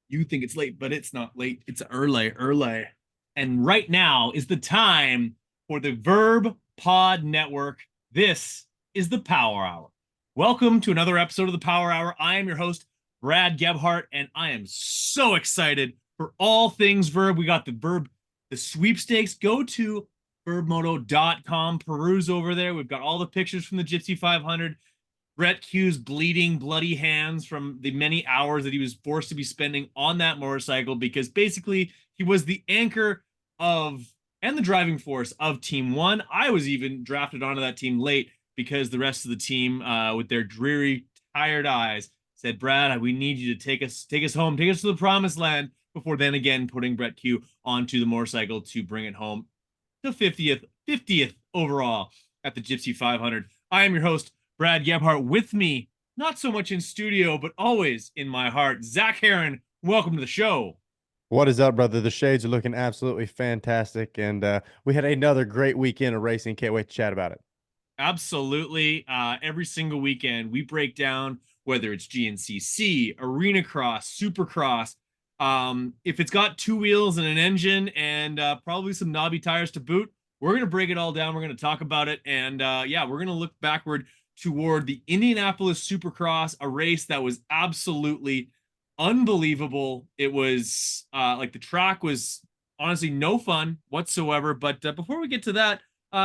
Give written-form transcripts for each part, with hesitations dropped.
You think it's late, but it's not late. It's early. And right now is the time for the Verb Pod Network. This is the Power Hour. Welcome to another episode of the Power Hour. I am your host, Brad Gebhart, and I am so excited for all things Verb. We got the sweepstakes. Go to Vurbmoto.com, peruse over there. We've got all the pictures from the Gypsy 500. Brett Q's bleeding, bloody hands from the many hours that he was forced to be spending on that motorcycle because basically he was the anchor of and the driving force of Team One. I was even drafted onto that team late because the rest of the team, with their dreary, tired eyes, said, "Brad, we need you to take us home, take us to the promised land." Before then again putting Brett Q onto the motorcycle to bring it home to 50th overall at the Gypsy 500. I am your host, Brad Gebhart. With me, not so much in studio, but always in my heart, Zach Heron. Welcome to the show. What is up, brother? The shades are looking absolutely fantastic, and we had another great weekend of racing. Can't wait to chat about it. Absolutely. Every single weekend, we break down whether it's GNCC, Arena Cross, Supercross. If it's got two wheels and an engine and probably some knobby tires to boot, we're going to break it all down. We're going to talk about it. And yeah, we're going to look backward toward the Indianapolis Supercross, a race that was absolutely unbelievable. It was like the track was honestly no fun whatsoever. But before we get to that,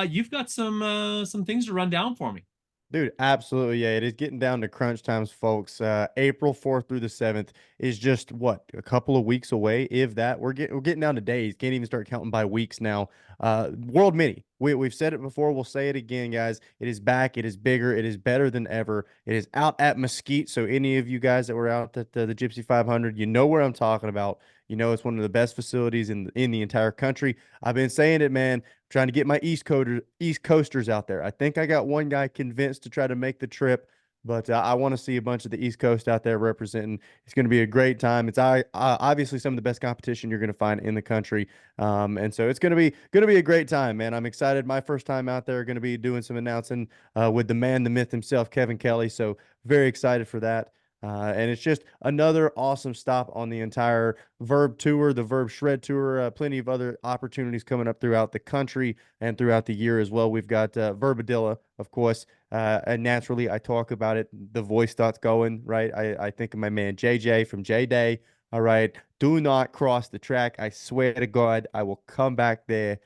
you've got some things to run down for me. Dude, absolutely. Yeah, it is getting down to crunch times, folks. April 4th through the 7th is just what, a couple of weeks away, if that. We're getting down to days. Can't even start counting by weeks now. World Mini. We've said it before, we'll say it again, guys. It is back, it is bigger, it is better than ever. It is out at Mesquite. So any of you guys that were out at the Gypsy 500, you know where I'm talking about. You know it's one of the best facilities in the entire country. I've been saying it, man, trying to get my East Coasters out there. I think I got one guy convinced to try to make the trip, but I want to see a bunch of the East Coast out there representing. It's going to be a great time. It's obviously some of the best competition you're going to find in the country, and so it's going to be a great time, man. I'm excited. My first time out there, going to be doing some announcing with the man, the myth himself, Kevin Kelly. So very excited for that. And it's just another awesome stop on the entire Verb Tour, the Verb Shred Tour. Plenty of other opportunities coming up throughout the country and throughout the year as well. We've got Verbadilla, of course, and naturally I talk about it. The voice starts going, right? I think of my man JJ from J Day. All right, do not cross the track. I swear to God, I will come back there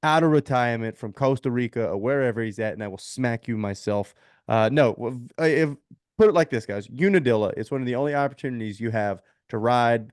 out of retirement from Costa Rica or wherever he's at, and I will smack you myself. No, if put it like this, guys, Unadilla is one of the only opportunities you have to ride.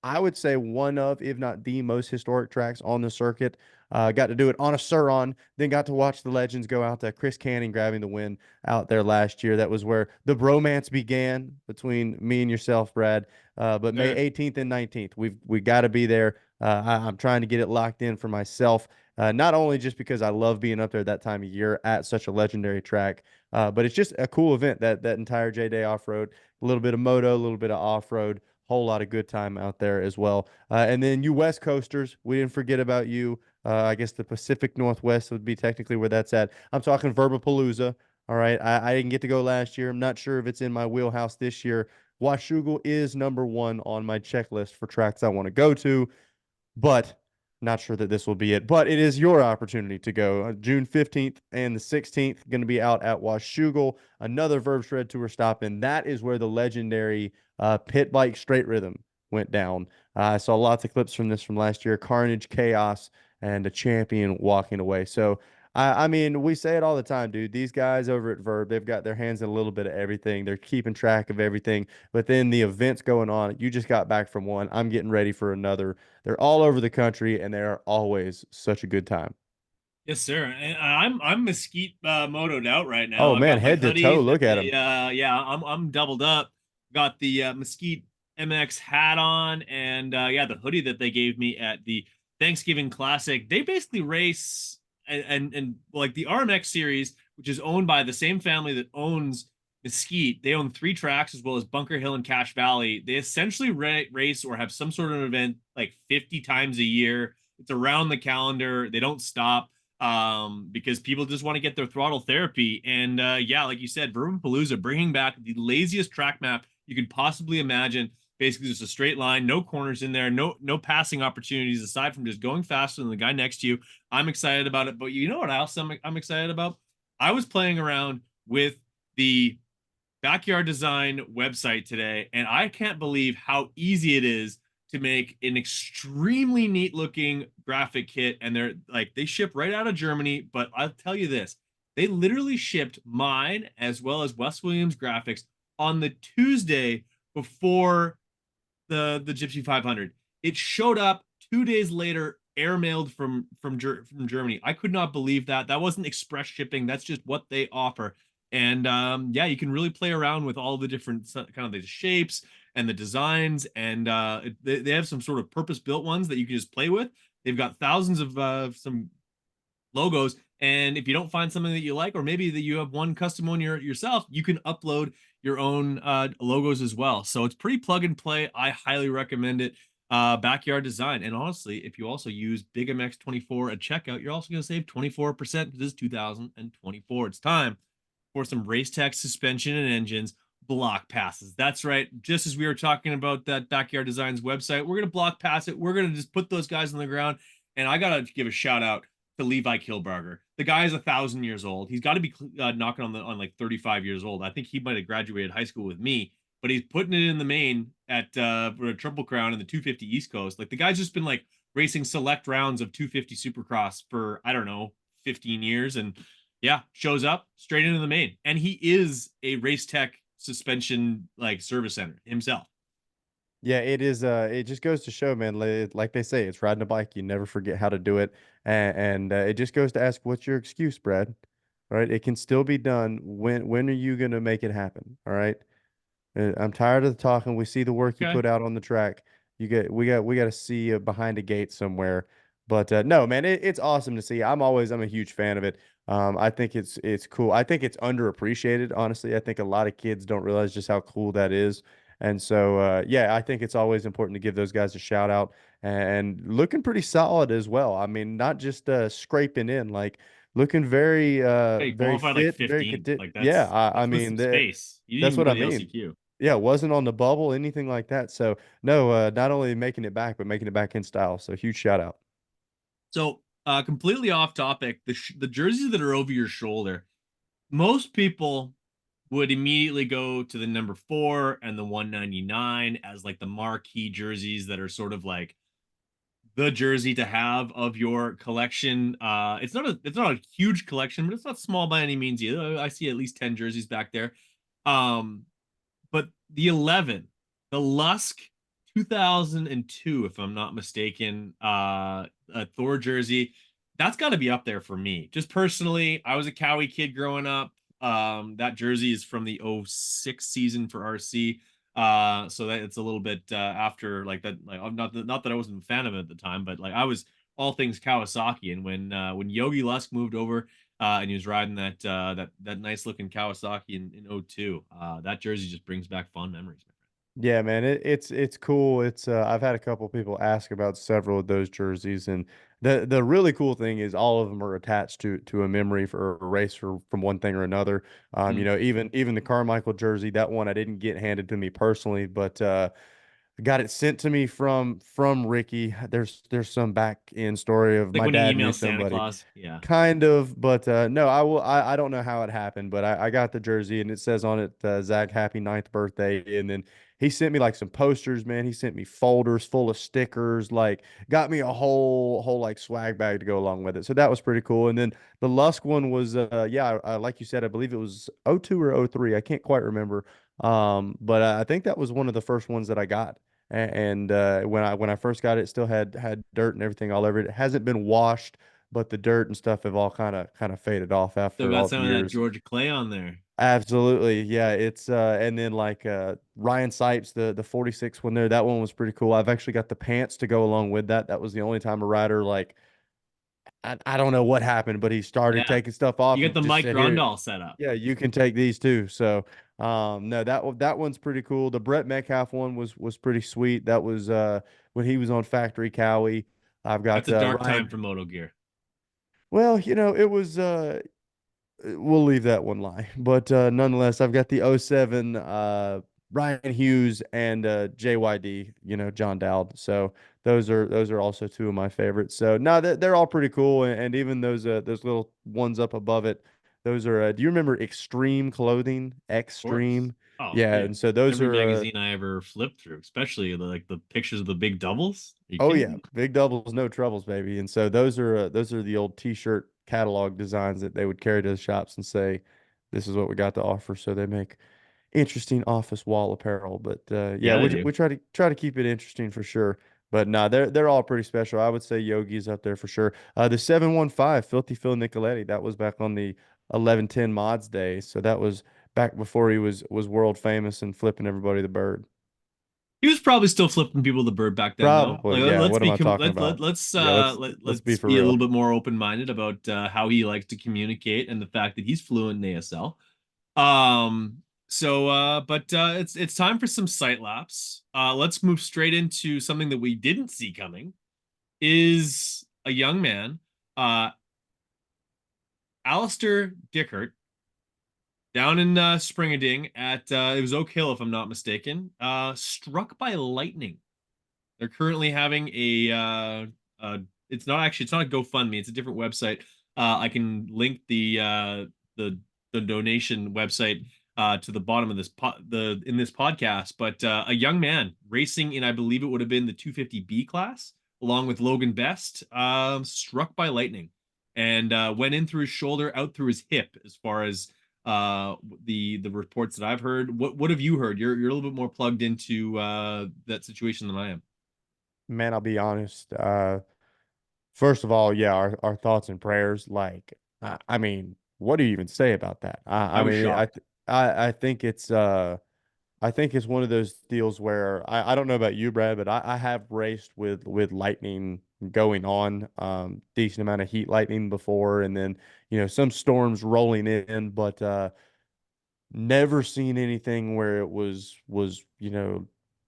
I would say one of, if not the most historic tracks on the circuit. Got to do it on a Suron, then got to watch the legends go out there. Chris Canning grabbing the win out there last year. That was where the bromance began between me and yourself, Brad. But May Sure. 18th and 19th, we got to be there. I'm trying to get it locked in for myself. Not only just because I love being up there that time of year at such a legendary track, but it's just a cool event that entire J Day off road, a little bit of moto, a little bit of off road, whole lot of good time out there as well. And then you West Coasters, we didn't forget about you. I guess the Pacific Northwest would be technically where that's at. I'm talking Verbapalooza. All right, I didn't get to go last year. I'm not sure if it's in my wheelhouse this year. Washougal is number one on my checklist for tracks I want to go to, but not sure that this will be it. But it is your opportunity to go. June 15th and the 16th, going to be out at Washougal, another Verb Shred Tour stop, and that is where the legendary pit bike straight rhythm went down. I saw lots of clips from this from last year. Carnage, chaos, and a champion walking away. So I mean, we say it all the time, dude. These guys over at Verb, they've got their hands in a little bit of everything. They're keeping track of everything. But then the events going on, you just got back from one. I'm getting ready for another. They're all over the country, and they are always such a good time. Yes, sir. And I'm Mesquite motoed out right now. Oh I've man, got my head to toe. hoodies Look and at him. the yeah, I'm doubled up. Got the Mesquite MX hat on and yeah, the hoodie that they gave me at the Thanksgiving Classic. They basically race and like the RMX series, which is owned by the same family that owns Mesquite. They own three tracks as well as Bunker Hill and Cache Valley. They essentially race or have some sort of event like 50 times a year. It's around the calendar. They don't stop because people just want to get their throttle therapy. And yeah, like you said, Vermin Palooza bringing back the laziest track map you could possibly imagine. basically just a straight line, no corners in there, no passing opportunities aside from just going faster than the guy next to you. I'm excited about it. But you know what else I'm excited about? I was playing around with the Backyard Design website today, and I can't believe how easy it is to make an extremely neat looking graphic kit. And they're like, they ship right out of Germany. But I'll tell you this, they literally shipped mine as well as Wes Williams graphics on the Tuesday before the Gypsy 500. It showed up 2 days later, airmailed from Germany. I could not believe that. That wasn't express shipping. That's just what they offer. And yeah, you can really play around with all the different kind of the shapes and the designs. And they have some sort of purpose built ones that you can just play with. They've got thousands of some logos. And if you don't find something that you like, or maybe that you have one custom one yourself, you can upload your own logos as well. So it's pretty plug and play. I highly recommend it. Backyard Design. And honestly, if you also use Big MX24 at checkout, you're also going to save 24% because it's 2024. It's time for some race tech suspension and engines block passes. That's right. Just as we were talking about that Backyard Designs website, we're going to block pass it. We're going to just put those guys on the ground. And I got to give a shout out to Levi Kilbarger. The guy is 1,000 years old. He's got to be knocking on like 35 years old. I think he might have graduated high school with me, but he's putting it in the main at for a Triple Crown in the 250 East Coast. Like the guy's just been like racing select rounds of 250 Supercross for I don't know 15 years, and yeah, shows up straight into the main, and he is a race tech suspension like service center himself. Yeah, it is. It just goes to show, man. Like they say, it's riding a bike. You never forget how to do it, and it just goes to ask, what's your excuse, Brad? All right, it can still be done. When are you gonna make it happen? All right. I'm tired of the talking. We see the work you Okay. put out on the track. We got to see you behind a gate somewhere. But no, man, it's awesome to see. I'm a huge fan of it. I think it's cool. I think it's underappreciated, honestly. I think a lot of kids don't realize just how cool that is. And so yeah, I think it's always important to give those guys a shout out and looking pretty solid as well. I mean, not just scraping in, like looking very Yeah, he very qualified like fit, very 15th. content. Like Yeah, I that's with mean some that space. You didn't that's even what go I to the mean. LCQ. Yeah, wasn't on the bubble, anything like that. So no, not only making it back, but making it back in style. So huge shout out. So, completely off topic, the jerseys that are over your shoulder, most people would immediately go to the number 4 and the 199 as like the marquee jerseys that are sort of like the jersey to have of your collection. It's not a huge collection, but it's not small by any means either. I see at least 10 jerseys back there. Um, but the 11, the Lusk 2002, if I'm not mistaken, a Thor jersey, that's got to be up there for me. Just personally, I was a Cowie kid growing up. That jersey is from the '06 season for RC. So that it's a little bit after like that. Like I'm not that I wasn't a fan of it at the time, but like I was all things Kawasaki. And when Yogi Lusk moved over and he was riding that nice looking Kawasaki in '02. That jersey just brings back fond memories, my Yeah, man, it's cool. It's I've had a couple people ask about several of those jerseys, and the really cool thing is all of them are attached to a memory for a race from one thing or another. friend. Even the Carmichael jersey, that one I didn't get handed to me personally, but got it sent to me from Ricky. There's some back end story of Like my when he dad knew emails Santa somebody. Claus. Yeah. Kind of, but no, I don't know how it happened, but I got the jersey and it says on it, Zach, happy ninth birthday. And then he sent me like some posters, man. He sent me folders full of stickers, like got me a whole like swag bag to go along with it. So that was pretty cool. And then the Lusk one was, yeah, like you said, I believe it was '02 or '03. I can't quite remember. But I think that was one of the first ones that I got. And when I first got it, it still had dirt and everything all over it. It hasn't been washed, but the dirt and stuff have all kind of faded off Still after got all the some of that years. Georgia clay on there. Absolutely. Yeah, it's and then like Ryan Sipes, the 46 one there, that one was pretty cool. I've actually got the pants to go along with that. That was the only time a rider like I don't know what happened, but he started Yeah. taking stuff You off got and the just Mike said, "Here, Grondal setup. yeah, you can take these too." So, no, that one's pretty cool. The Brett Metcalf one was pretty sweet. That was when he was on Factory Cowie. I've That's got a dark time Ryan. for Moto Gear. Well, it was we'll leave that one lie. But nonetheless, I've got the '07 Ryan Hughes and JYD, John Dowd. So those are also two of my favorites. So no, they're all pretty cool, and even those little ones up above it, those are. Do you remember Extreme Clothing? Of course. Extreme, Oh, yeah. dude. And so those Every are. magazine I ever flipped through, especially like the pictures of the big doubles. Are you Oh kidding yeah, me? big doubles, no troubles, baby. And so those are the old T-shirt catalog designs that they would carry to the shops and say, "This is what we got to offer." So they make interesting office wall apparel. But yeah, Yeah, they we do. try to keep it interesting for sure. But nah, they're all pretty special. I would say Yogi's up there for sure. The 715 Filthy Phil Nicoletti, that was back on the 1110 mods day. So that was back before he was world famous and flipping everybody the bird. He was probably still flipping people the bird back then, though. Probably, Like yeah. let's What am be I talking about? Yeah, let's be let's for be a little real. bit more open minded about how he likes to communicate and the fact that he's fluent in ASL. Um, but it's time for some sight laps. Let's move straight into something that we didn't see coming. Is a young man, uh, Alistair Dickert, down in Springading at it was Oak Hill, if I'm not mistaken, struck by lightning. They're currently having it's not a GoFundMe, it's a different website. I can link the the donation website to the bottom of the in this podcast. But a young man racing in, I believe it would have been the 250B class, along with Logan Best, struck by lightning and went in through his shoulder, out through his hip, as far as the reports that I've heard. What have you heard? You're a little bit more plugged into that situation than I am. Man, I'll be honest. First of all, yeah, our thoughts and prayers. Like, I mean, what do you even say about that? I I was mean, shocked. I think it's one of those deals where I don't know about you, Brad, but I have raced with lightning going on, decent amount of heat lightning before, and then some storms rolling in, but never seen anything where it was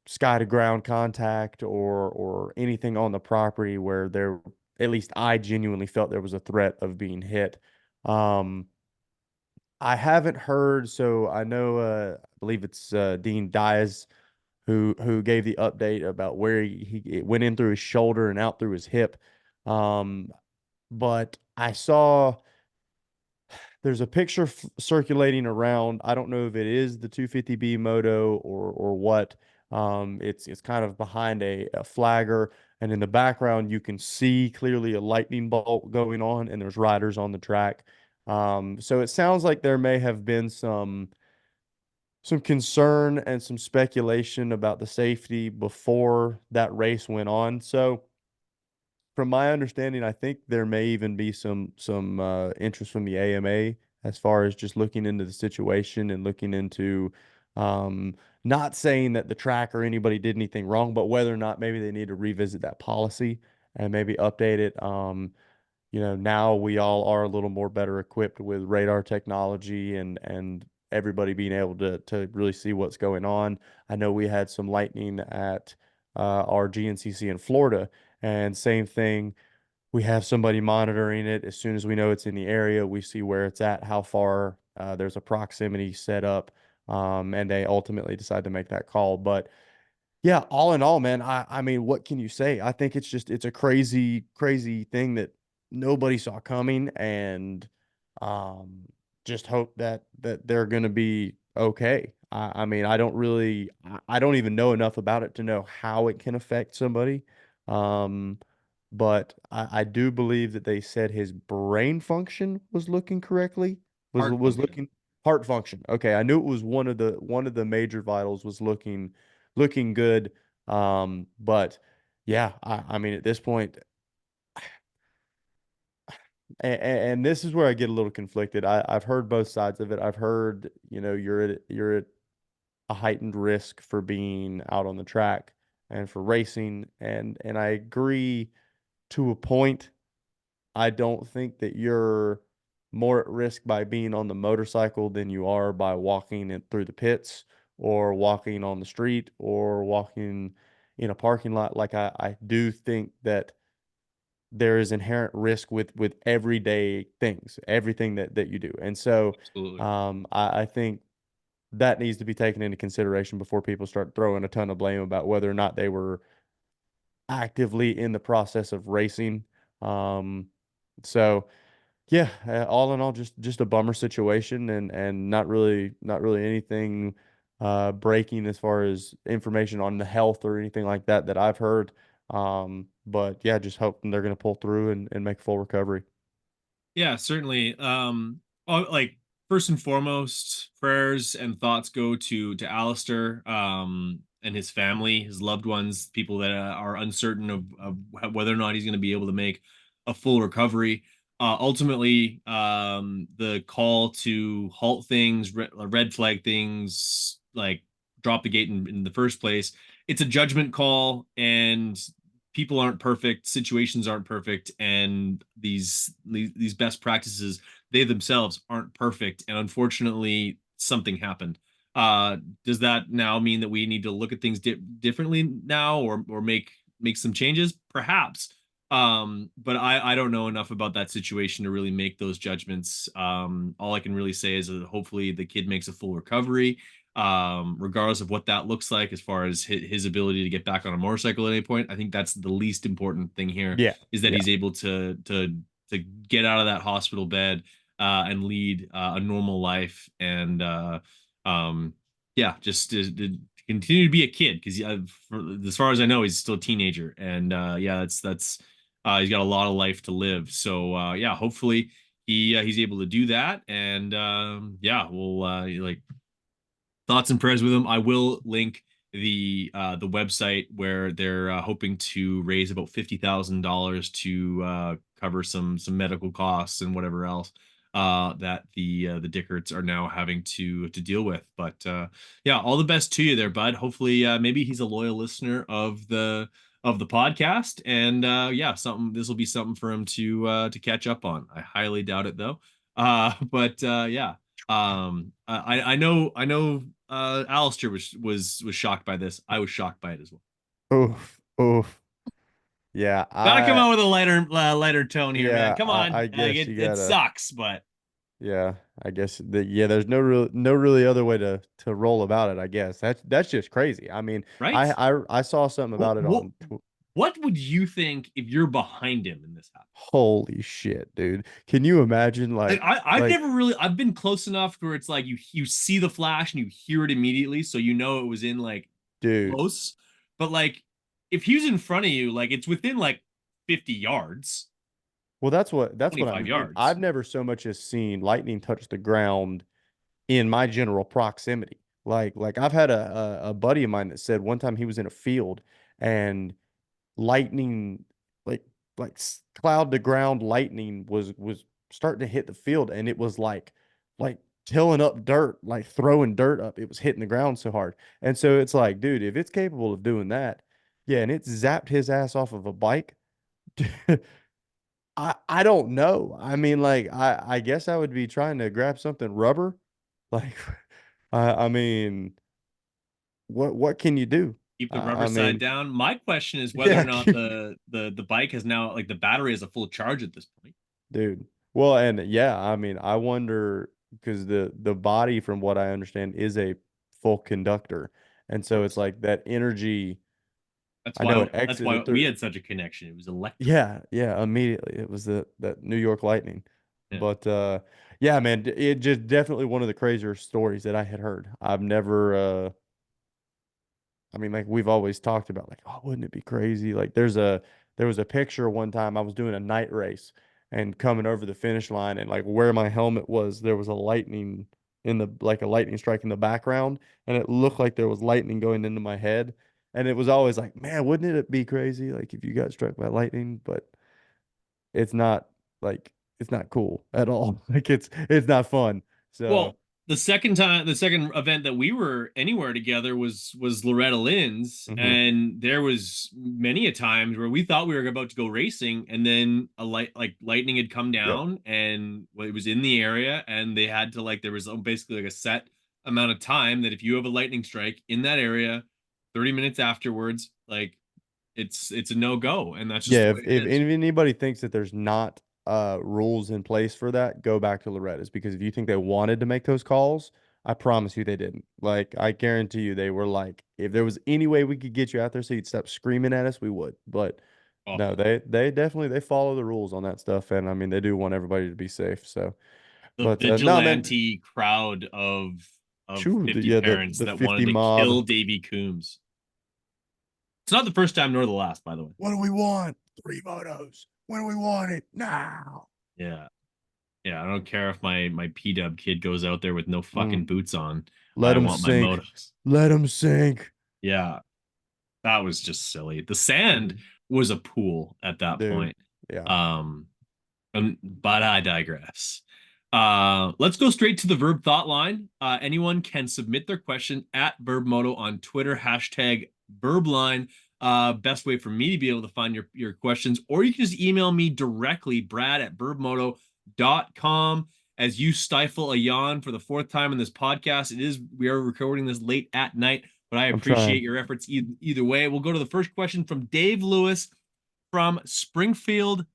sky to ground contact or anything on the property where there, at least I genuinely felt there was a threat of being hit. Um, I haven't heard, so I know I believe it's Dean Dias who gave the update about where he it went in through his shoulder and out through his hip. Um, but I saw there's a picture circulating around. I don't know if it is the 250B moto or what. It's kind of behind a flagger, and in the background you can see clearly a lightning bolt going on, and there's riders on the track. So it sounds like there may have been some concern and some speculation about the safety before that race went on. So from my understanding, I think there may even be some interest from the AMA as far as just looking into the situation and looking into um, not saying that the track or anybody did anything wrong, but whether or not maybe they need to revisit that policy and maybe update it. Now we all are a little more better equipped with radar technology and everybody being able to really see what's going on. I know we had some lightning at our GNCC in Florida, and same thing. We have somebody monitoring it. As soon as we know it's in the area, we see where it's at, how far there's a proximity set up, and they ultimately decide to make that call. But yeah, all in all, man, I mean, what can you say? I think it's a crazy, crazy thing that nobody saw coming, and um just hope that they're gonna be okay. I mean, I don't even know enough about it to know how it can affect somebody. Um, but I do believe that they said his brain function was looking correctly, Heart was function. looking heart function. Okay, I knew it was one of the major vitals was looking good. But yeah, I mean, at this point, and this is where I get a little conflicted. I've heard both sides of it. I've heard, you're at a heightened risk for being out on the track and for racing, and I agree to a point. I don't think that you're more at risk by being on the motorcycle than you are by walking it through the pits or walking on the street or walking in a parking lot. Like I do think that there is inherent risk with everyday things, everything that you do. And so Absolutely. I think that needs to be taken into consideration before people start throwing a ton of blame about whether or not they were actively in the process of racing. Um, so yeah, all in all, just a bummer situation, and not really anything breaking as far as information on the health or anything like that that I've heard. But yeah, just hoping they're going to pull through and make full recovery. Yeah, certainly. Like first and foremost, prayers and thoughts go to Alistair, and his family, his loved ones, people that are uncertain of whether or not he's going to be able to make a full recovery. Ultimately, the call to halt things, red flag things, like drop the gate in the first place, it's a judgment call, and people aren't perfect, situations aren't perfect, and these best practices, they themselves aren't perfect, and unfortunately something happened. Does that now mean that we need to look at things differently now, or make some changes? Perhaps. But I don't know enough about that situation to really make those judgments. All I can really say is that hopefully the kid makes a full recovery, regardless of what that looks like as far as his ability to get back on a motorcycle at any point. I think that's the least important thing here, Yeah, is that yeah. he's able to get out of that hospital bed, and lead a normal life, and yeah, just to continue to be a kid, because as far as I know, he's still a teenager, and yeah, that's he's got a lot of life to live. So yeah, hopefully he's able to do that, and yeah, we'll like thoughts and prayers with them. I will link the website where they're hoping to raise about $50,000 to cover some medical costs and whatever else that the Dickerts are now having to deal with. But yeah, all the best to you there, bud. Hopefully, maybe he's a loyal listener of the podcast, and yeah, something this will be something for him to catch up on. I highly doubt it though. But yeah. I know Alistair was shocked by this. I was shocked by it as well. Oof, oof. Yeah, Gotta come out with a lighter tone here, man. yeah, Come on. I guess you It gotta, sucks, but yeah, I guess yeah, there's no really other way to roll about it, I guess. That's just crazy. I mean, right? I saw something What about it what on what would you think if you're behind him and this happens? holy shit, dude. Can you imagine Like I've like never really I've been close enough where it's like you see the flash and you hear it immediately, so you know it was in like dude. close. But like if he was in front of you, like it's within like 50 yards, Well, that's what I 25 mean. yards. I've never so much as seen lightning touch the ground in my general proximity. Like I've had a buddy of mine that said one time he was in a field and lightning like cloud to ground lightning was starting to hit the field and it was like tilling up dirt, like throwing dirt up. It was hitting the ground so hard. And so it's like, dude, if it's capable of doing that, yeah, and it zapped his ass off of a bike. I don't know. I mean, like I guess I would be trying to grab something rubber. Like I mean, what can you do? Keep the rubber I side mean, down. My question is whether or yeah, not the bike has now, like, the battery has a full charge at this point. dude. Well, and yeah, I mean, I wonder because the body, from what I understand, is a full conductor, and Of so it's course. like that energy. That's I know why it that's why exited we through. had such a connection. It was electric. Yeah, yeah, immediately. It was the that New York Lightning. Yeah. But yeah, man, it just definitely one of the crazier stories that I had heard. I've never I mean, like we've always talked about, like, oh, wouldn't it be crazy? Like there was a picture one time I was doing a night race and coming over the finish line and like where my helmet was, there was a lightning in the like a lightning strike in the background, and it looked like there was lightning going into my head. And it was always like, man, wouldn't it be crazy like if you got struck by lightning? But it's not like it's not cool at all. Like it's not fun. So, Well, the second event that we were anywhere together was Loretta Lynn's, mhm. and there was many a times where we thought we were about to go racing, and then lightning had come Yep. down, and well, it was in the area, and they had to, like, there was basically like a set amount of time that if you have a lightning strike in that area, 30 minutes afterwards, like it's a no go, and that's just the Yeah, way if it is. anybody thinks that there's not rules in place for that, go back to Loretta's because if you think they wanted to make those calls, I promise you they didn't. Like, I guarantee you they were like, if there was any way we could get you out there so you'd stop screaming at us, we would. But Oh, no, they definitely they follow the rules on that stuff, and I mean they do want everybody to be safe. So, the but no, man, vigilante crowd of true, 50 yeah, parents the that wanted 50 to kill mob. Davy Coombs. It's not the first time nor the last, by the way. What do we want? Three motos. When do we want it? Now. Yeah. Yeah, I don't care if my P-Dub kid goes out there with no fucking Mm. boots on. Let I them want my sink. motos. Let them sink. Yeah, that was just silly. The sand Mm. was a pool at that Dude, point. yeah, Um, but I digress. Let's go straight to the Verb Thought line. Anyone can submit their question at Vurbmoto on Twitter, hashtag Verbline. Best way for me to be able to find your questions, or you can just email me directly, Brad at verbmoto.com. As you stifle a yawn for the fourth time in this podcast, we are recording this late at night, but I I'm appreciate trying. your efforts either way. We'll go to the first question from Dave Lewis from Springfield,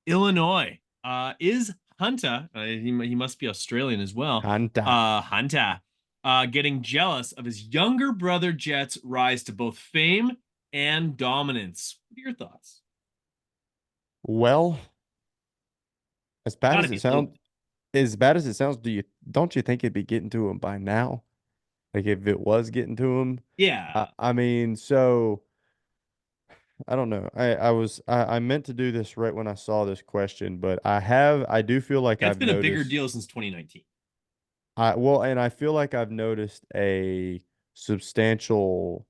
Illinois. Is Hunter, he must be Australian as well, Hanta. Hunter, getting jealous of his younger brother Jet's rise to both fame and dominance? What are your thoughts? Well, as bad Gotta as be it a little sounds, bit. as bad as it sounds, don't you think it'd be getting to him by now? Like if it was getting to him, Yeah. I mean, so I don't know. I meant to do this right when I saw this question, but I do feel like That's I've been a bigger noticed. deal since 2019. And I feel like I've noticed a substantial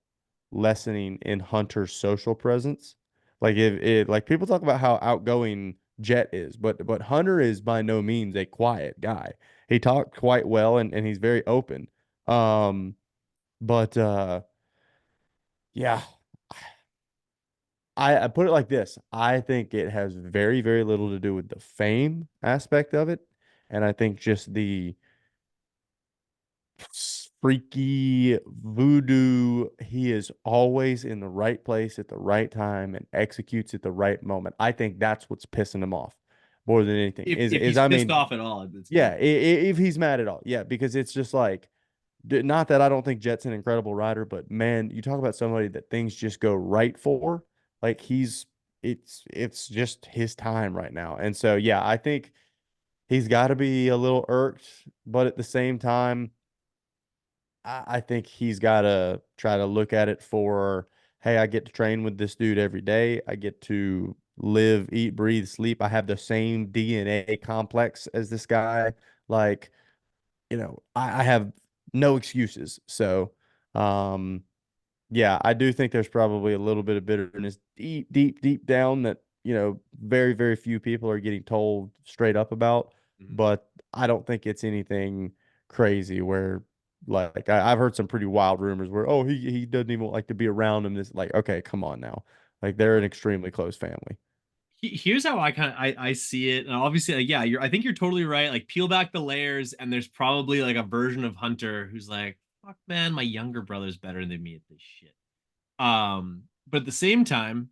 lessening in Hunter's social presence. Like if it like people talk about how outgoing Jet is, but Hunter is by no means a quiet guy. He talked quite well and he's very open. Um, but yeah, I put it like this. I think it has very, very little to do with the fame aspect of it. And I think just the freaky voodoo. He is always in the right place at the right time and executes at the right moment. I think that's what's pissing him off more than anything. If Is he's I pissed mean, off at all, it's yeah, voodoo. if he's mad at all, yeah, because it's just like not that I don't think Jet's an incredible rider, but man, you talk about somebody that things just go right for. Like it's just his time right now, and so yeah, I think he's got to be a little irked, but at the same time. I think he's got to try to look at it for, hey, I get to train with this dude every day. I get to live, eat, breathe, sleep. I have the same DNA complex as this guy. Like, I have no excuses. So, um, yeah, I do think there's probably a little bit of bitterness deep, deep, deep down that, very, very few people are getting told straight up about. Mhm. But I don't think it's anything crazy where, like, I've heard some pretty wild rumors where, oh, he doesn't even like to be around him. This, like, okay, come on now. Like, they're an extremely close family. Here's how I see it. And obviously, like, yeah, I think you're totally right. Like, peel back the layers, and there's probably like a version of Hunter who's like, fuck man, my younger brother's better than me at this shit. But at the same time,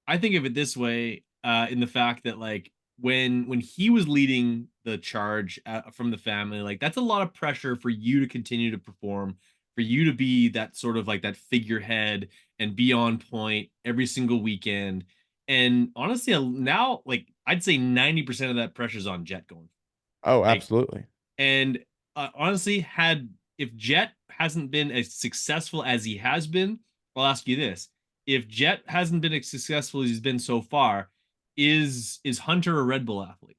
I think of it this way, in the fact that like when he was leading the charge from the family, like that's a lot of pressure for you to continue to perform, for you to be that sort of like that figurehead and be on point every single weekend. And honestly, now like I'd say 90% of that pressure's on Jet going. Oh, Like, absolutely. and honestly, had if Jet hasn't been as successful as he has been, I'll ask you this: if Jet hasn't been as successful as he's been so far, is Hunter a Red Bull athlete?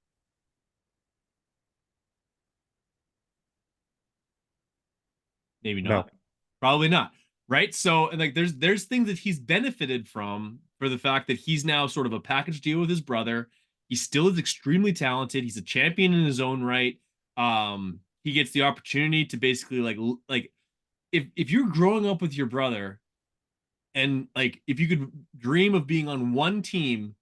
Maybe No. not. Probably not. Right? So, and like there's things that he's benefited from for the fact that he's now sort of a package deal with his brother. He still is extremely talented. He's a champion in his own right. He gets the opportunity to basically like if you're growing up with your brother and like if you could dream of being on one team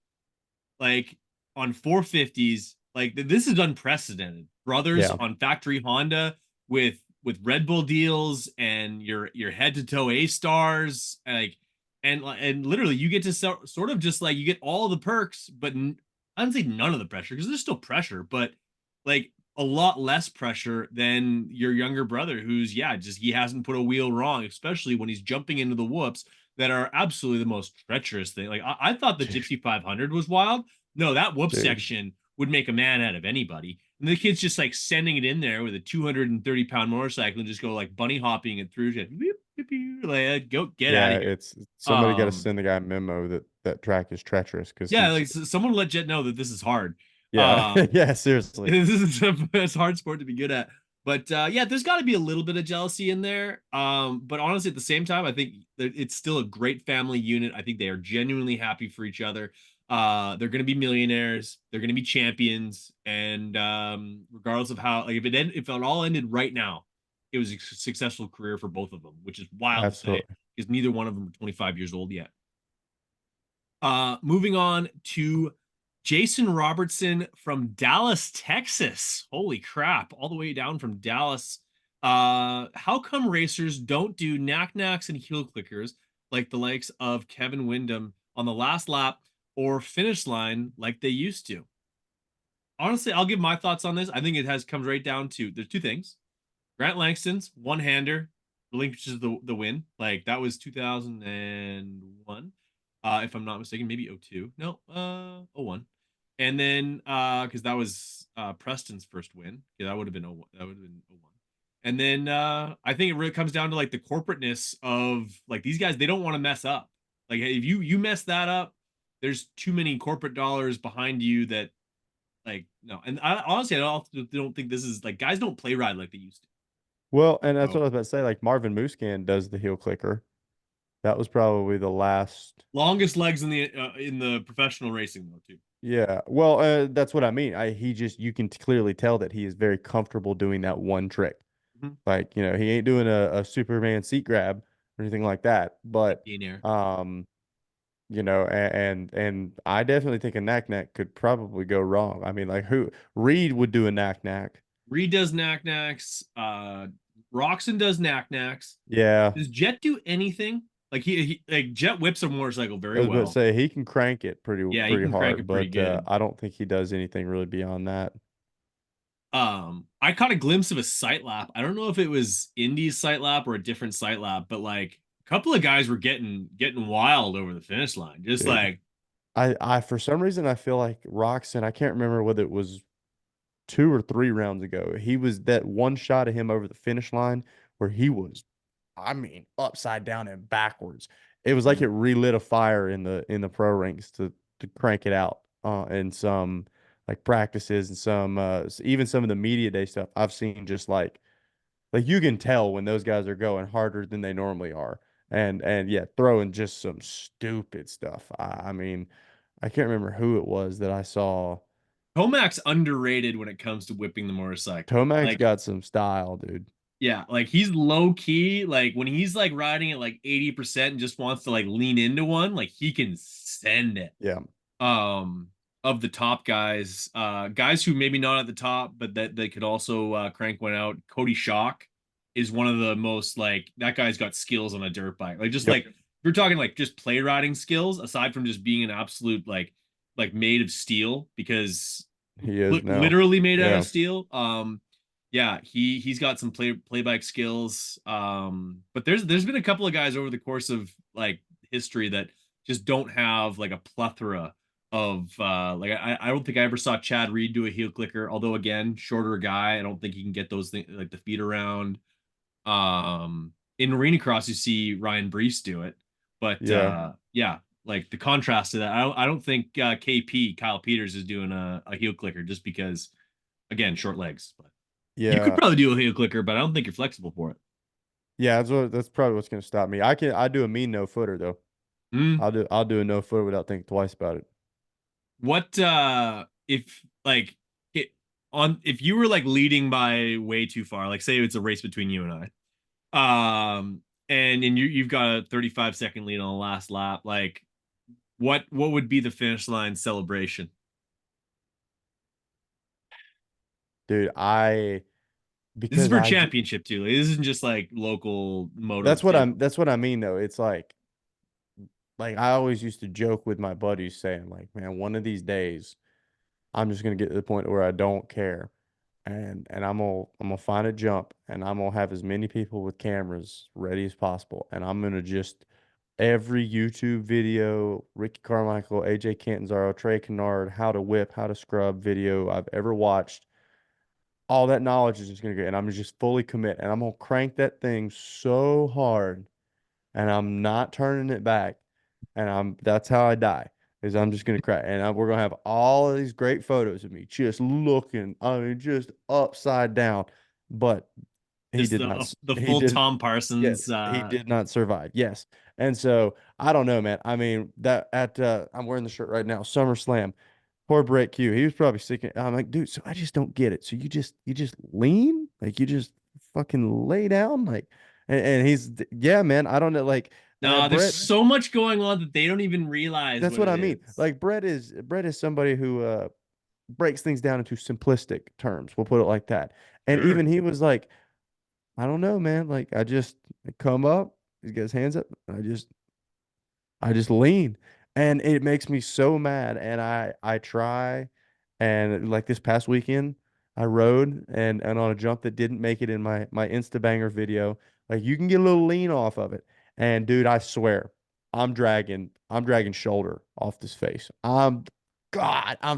like on 450s, like this is unprecedented. Brothers Yeah. on factory Honda with Red Bull deals and your head to toe A stars, like and literally you get to sort of just like you get all the perks, but I don't say none of the pressure because there's still pressure, but like a lot less pressure than your younger brother, who's yeah, just he hasn't put a wheel wrong, especially when he's jumping into the whoops that are absolutely the most treacherous thing. Like I thought the Dude, Gypsy 500 was wild. No, that whoop dude. section would make a man out of anybody. And the kid's just like sending it in there with a 230-pound motorcycle and just go like bunny hopping it through. Just, like, go get out Yeah, of here. it's somebody got to Um, send the guy a memo that that track is treacherous because yeah, he's like someone let Jet know that this is hard. yeah Um, yeah seriously. this is a hard sport to be good at. But yeah, there's got to be a little bit of jealousy in there. But honestly, at the same time, I think that it's still a great family unit. I think they are genuinely happy for each other. They're going to be millionaires. They're going to be champions. And regardless of how, like, if it all ended right now, it was a successful career for both of them, which is wild to say Absolutely. because neither one of them are 25 years old yet. Moving on to Jason Robertson from Dallas, Texas. Holy crap, all the way down from Dallas. How come racers don't do knack-knacks and heel clickers like the likes of Kevin Windham on the last lap or finish line like they used to? Honestly, I'll give my thoughts on this. I think it has comes right down to there's two things. Grant Langston's one-hander relinquishes the win. Like that was 2001, if I'm not mistaken, maybe '02. No, '01. And then because that was Preston's first win. Yeah, that would have been '01. That would have been '01. And then I think it really comes down to like the corporateness of like these guys. They don't want to mess up. Like if you mess that up, there's too many corporate dollars behind you that like no. And I honestly I don't think this is like guys don't play ride like they used to. Well, and that's So what I was about to say. Like Marvin Muscan does the heel clicker. That was probably the last. longest legs in the professional racing though too. Yeah. Well, that's what I mean. He just you can clearly tell that he is very comfortable doing that one trick. Mhm. Like, he ain't doing a Superman seat grab or anything like that. But 15 air. um, and I definitely think a knack knack could probably go wrong. I mean, like who Reed would do a knack knack. Reed does knack-knacks. Roxon does knack-knacks. Yeah. Does Jet do anything? Like he like Jet whips a motorcycle I very was about to well. say he can crank it Yeah, he pretty can crank hard, it pretty but good. I don't think he does anything really beyond that. I caught a glimpse of a sight lap. I don't know if it was Indy's sight lap or a different sight lap, but like a couple of guys were getting wild over the finish line. Just Dude, like I for some reason I feel like Roxon, I can't remember whether it was 2 or 3 rounds ago. He was that one shot of him over the finish line where he was, I mean, upside down and backwards. It was like mm, it relit a fire in the pro ranks to crank it out. And some like practices and some even some of the media day stuff I've seen just like you can tell when those guys are going harder than they normally are. And yeah, throwing just some stupid stuff. I mean, I can't remember who it was that I saw. Tomac's underrated when it comes to whipping the motorcycle. Tomac's Like got some style, dude. yeah, like he's low key. Like when he's like riding at like 80% and just wants to like lean into one, like he can send it. Yeah, Um, of the top guys, guys who maybe not at the top, but that they could also crank one out. Cody Shock is one of the most like that guy's got skills on a dirt bike. Like just yep, like we're talking like just play riding skills, aside from just being an absolute like made of steel because he is now. literally made out of Yeah, steel. Yeah, he's got some play bike skills. But there's been a couple of guys over the course of like history that just don't have like a plethora of like I don't think I ever saw Chad Reed do a heel clicker, although again, shorter guy, I don't think he can get those things like the feet around. In arena cross you see Ryan Brees do it, but yeah, yeah, like the contrast to that, I don't think KP Kyle Peters is doing a heel clicker just because again, short legs. But you could yeah, probably do a heel clicker, but I don't think you're flexible for it. yeah. That's probably what's gonna stop me. I do a mean no footer though. Hmm. I'll do a no footer without thinking twice about it. What if like it on if you were like leading by way too far, like say it's a race between you and and you've got a 35-second lead on the last lap, like what would be the finish line celebration? Dude, I This is because for I j- championship too. Like, this isn't just like local moto championship. that's what I mean though. It's like I always used to joke with my buddies saying like, man, one of these days I'm just gonna get to the point where I don't care. and I'm gonna find a jump, and I'm gonna have as many people with cameras ready as possible, and I'm gonna just every YouTube video, Ricky Carmichael, AJ Cantanzaro, Trey Kennard, how to whip, how to scrub video I've ever watched, all that knowledge is just gonna go, and I'm just fully commit, and I'm gonna crank that thing so hard, and I'm not turning it back, and I'm that's how I die. Is I'm just gonna cry, and we're gonna have all of these great photos of me just looking, I mean, just upside down. But he Just did not. the He full did. Tom Parsons. Yes, he did not survive. Yes, and so I don't know, man. I mean, that at I'm wearing the shirt right now. SummerSlam. Poor Brett Q. He was probably sick. I'm like, dude. So I just don't get it. So you just lean, like you just fucking lay down, like, and he's yeah, man. I don't know, like No, there's Brett. so much going on that they don't even realize That's what what it I mean. is. Like Brett is somebody who breaks things down into simplistic terms. We'll put it like that. And Sure. even he was like, I don't know, man. Like I come up, he got his hands up, and I just lean, and it makes me so mad. And I try, and like this past weekend, I rode and on a jump that didn't make it in my Insta banger video. Like you can get a little lean off of it, and dude, I swear, I'm dragging shoulder off this face. I'm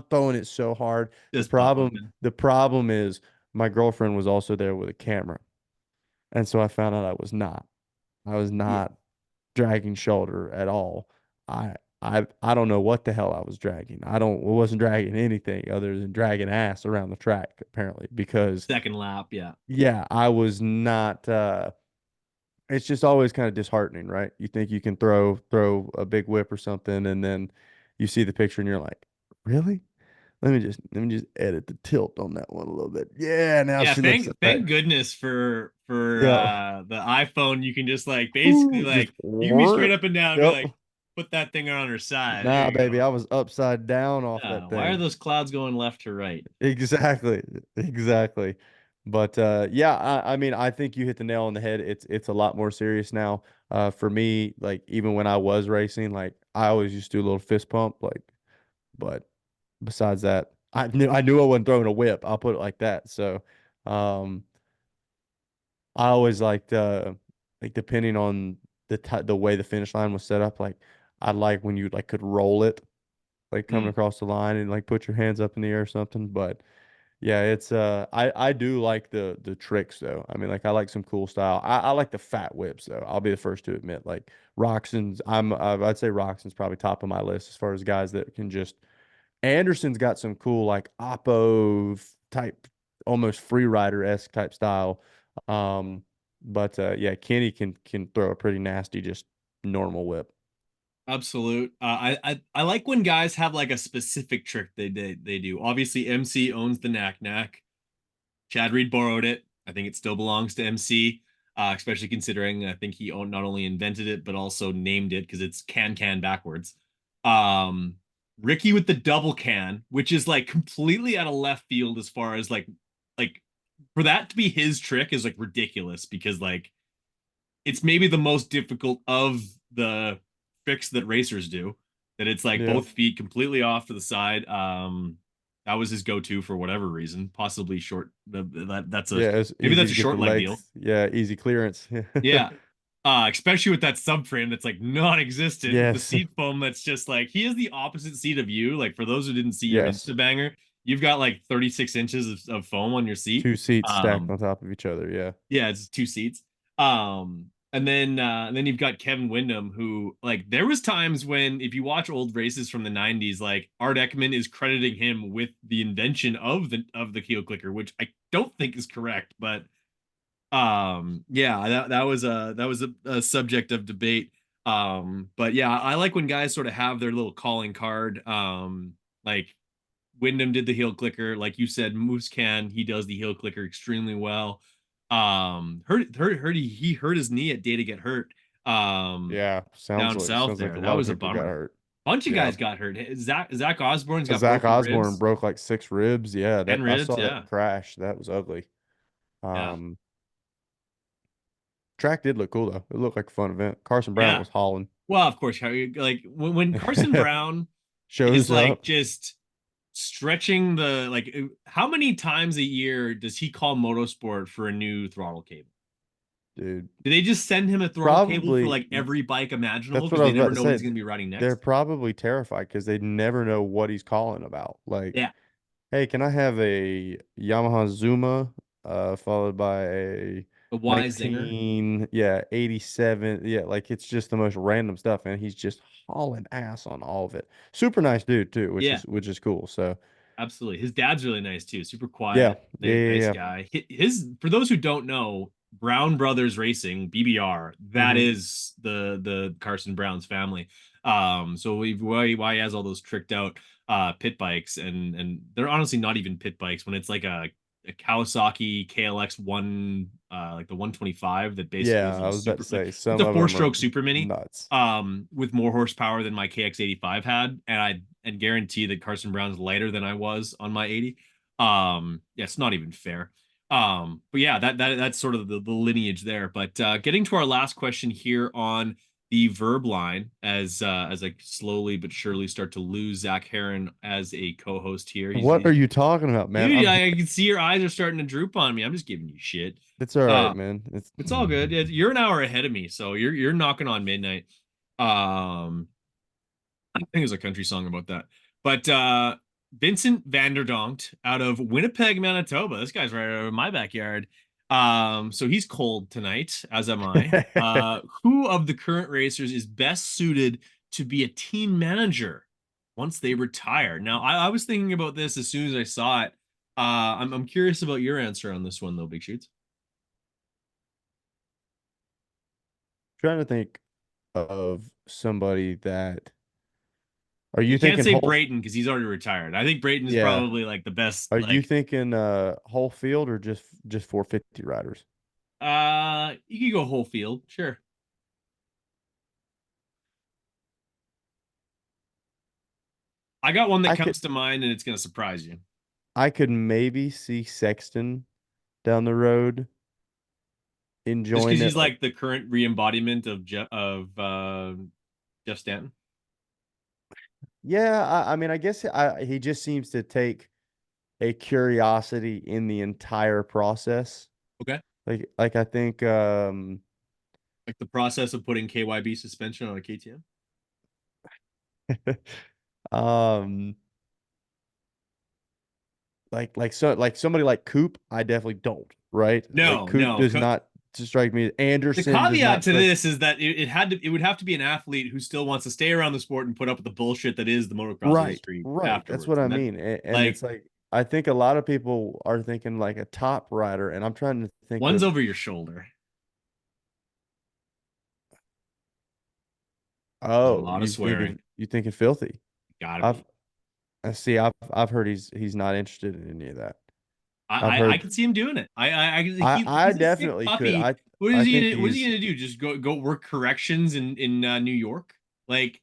throwing it so hard. The Just problem bumping. the problem is my girlfriend was also there with a camera, and so I found out I was not. I was Yeah. not dragging shoulder at all. I I don't know what the hell I was dragging. I wasn't dragging anything other than dragging ass around the track apparently because Second lap. Yeah. yeah, I was not it's just always kind of disheartening, right? You think you can throw a big whip or something and then you see the picture and you're like, "Really? Let me just edit the tilt on that one a little bit." Yeah, now Yeah, she looks like thank goodness for yeah. the iPhone. You can just like basically Ooh, just like you can be straight work. up and down and be Yep. like, put that thing on her side. There Nah, you baby, go. I was upside down off Yeah. that Why are thing. those clouds going left to right? Exactly. Exactly. But yeah, I mean, I think you hit the nail on the head. It's a lot more serious now. For me, like even when I was racing, like I always used to do a little fist pump, like, but besides that, I knew I wasn't throwing a whip. I'll put it like that. So, um, I always liked like depending on the way the finish line was set up, like I like when you like could roll it, like coming Mm. across the line and like put your hands up in the air or something. But yeah, it's I do like the tricks though. I mean, like I like some cool style. I like the fat whips though. I'll be the first to admit. Like Roxon's, I'd say Roxon's probably top of my list as far as guys that can just. Anderson's got some cool like Oppo type, almost free rider esque type style. Um, but yeah, Kenny can throw a pretty nasty just normal whip. Absolute. I like when guys have like a specific trick they do. Obviously, MC owns the knack knack. Chad Reed borrowed it. I think it still belongs to MC, especially considering I think he not only invented it but also named it because it's can backwards. Um, Ricky with the double can, which is like completely out of left field as far as like for that to be his trick is like ridiculous because like it's maybe the most difficult of the tricks that racers do. That it's like Yeah. both feet completely off to the side. That was his go-to for whatever reason, possibly short. That's a Yeah, it's maybe easy that's to a get the short leg deal. legs. Yeah, easy clearance. Yeah. Especially with that subframe that's like non-existent with the Yes. seat foam that's just like he has the opposite seat of you. Like for those who didn't see your Yes. Insta banger, you've got like 36 inches of foam on your seat. Two seats stacked Um, on top of each other. Yeah. yeah, it's two seats. And then you've got Kevin Windham, who like there was times when if you watch old races from the 90s, like Art Ekman is crediting him with the invention of the keel clicker, which I don't think is correct, but yeah, that was a subject of debate. But yeah, I like when guys sort of have their little calling card. Like Wyndham did the heel clicker, like you said. Moose can he does the heel clicker extremely well. He hurt his knee at Day to Get Hurt. Um, Yeah. Sounds Down like south sounds like there. a That lot of was a people got bummer. hurt. Bunch of Yeah. guys got hurt. Zach Osborne's got Zach broken Osborne ribs, broke like 6 ribs. Yeah, that and I ribs. saw that Yeah, crash. That was ugly. yeah, Um, Track did look cool though. It looked like a fun event. Carson Brown yeah. was hauling. Well, of course, like when Carson Brown is Shows like up. just stretching the like how many times a year does he call motorsport for a new throttle cable? dude. Do they just send him a throttle cable for Probably like every bike imaginable that's what because I they was about never to know what say. he's going to be riding They're next? probably terrified because they never know what he's calling about. Like, Yeah, hey, can I have a Yamaha Zuma, followed by a the Y zinger. 87. Yeah, like it's just the most random stuff, and he's just hauling ass on all of it. Super nice dude too, Yeah, which is cool. So absolutely. His dad's really nice too. Super yeah, quiet, yeah, yeah, nice yeah. guy. His for those who don't know, Brown Brothers Racing, BBR, that Hmm. is the Carson Brown's family. So why he has all those tricked out pit bikes and they're honestly not even pit bikes when it's like a Kawasaki KLX one like the 125 that basically Yeah, is I a was about super to like say it's some a of four them are stroke super mini nuts. with more horsepower than my KX85 had, and guarantee that Carson Brown's lighter than I was on my 80. Yeah, it's not even fair. But yeah, that's sort of the lineage there. But getting to our last question here on the verb line, as I slowly but surely start to lose Zach Heron as a co-host here. What are you talking about, man? Dude, I'm I here. can see your eyes are starting to droop on me. I'm just giving you shit. It's all Uh, right, man. It's it's all good. You're an hour ahead of me, so you're knocking on midnight. Um, I think there's a country song about that. But Vincent Vanderdonk out of Winnipeg, Manitoba. This guy's right out of my backyard. So he's cold tonight, as am I. Who of the current racers is best suited to be a team manager once they retire? Now, I was thinking about this as soon as I saw it. I'm curious about your answer on this one, though, Big Shoots. trying to think of somebody that. Are You you can't thinking say whole? Brayton because he's already retired. I think Brayton is Yeah. probably like the best, Are you like thinking whole field or just 450 riders? You could go whole field, sure. I got one that I could comes to mind, and it's gonna surprise you. I could maybe see Sexton down the road Just enjoying because it. he's Like, like the current re-embodiment of Jeff Stanton. yeah, I mean, I guess he just seems to take a curiosity in the entire process. Okay. Like I think Like the process of putting KYB suspension on a KTM. um like somebody like Coop, I definitely don't, right? Like No, Coop no. does not strike me. The Anderson does caveat not to strike. this is that it would have to be an athlete who still wants to stay around the sport and put up with the bullshit that is the motocross Right, industry right. That's what afterwards. I And that mean. And like it's like I think a lot of people are thinking like a top rider, and I'm trying to think one's of, over your shoulder. A oh, lot of swearing. you thinking filthy. Gotta I've be. I see I've heard he's not interested in any of that. I've I heard could see him doing it. I He's a sick definitely could. puppy. I think What is he he's gonna do? Just go work corrections in New York? Like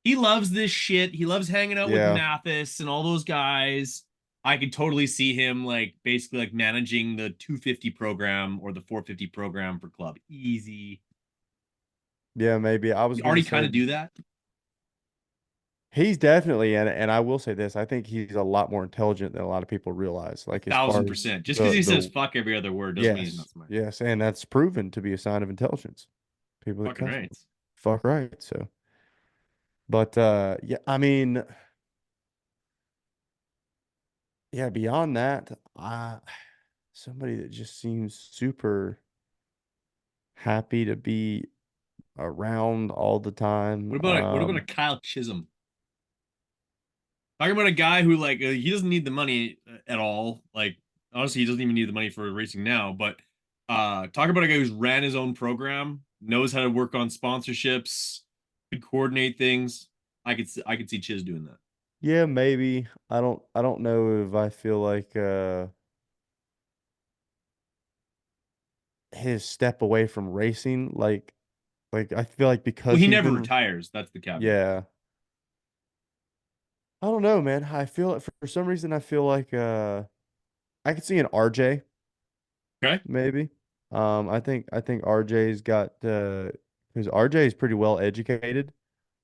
he loves this shit. He loves hanging out with yeah. Mathis and all those guys. I could totally see him like basically like managing the 250 program or the 450 program for club. Easy. Yeah, maybe. I was You gonna already kind say of do that. he's definitely, and I will say this, I think he's a lot more intelligent than a lot of people realize. A Like as far thousand as percent. Just because he says the fuck every other word doesn't mean he's not yes, smart. yes, and that's proven to be a sign of intelligence. People that Fucking cuss, right. fuck right. So, but yeah, I mean, yeah, beyond that, I somebody that just seems super happy to be around all the time. What about a Kyle Chisholm? Talking about a guy who like he doesn't need the money at all. Like honestly, he doesn't even need the money for racing now. But talk about a guy who's ran his own program, knows how to work on sponsorships, could coordinate things. I could see Chiz doing that. Yeah, maybe. I don't know if I feel like his step away from racing, like I feel like Well, because he he's never been, retires. That's the caveat. yeah. I don't know, man. I feel it for some reason. I feel like I could see an RJ Okay. maybe. I think RJ's got because RJ is pretty well educated,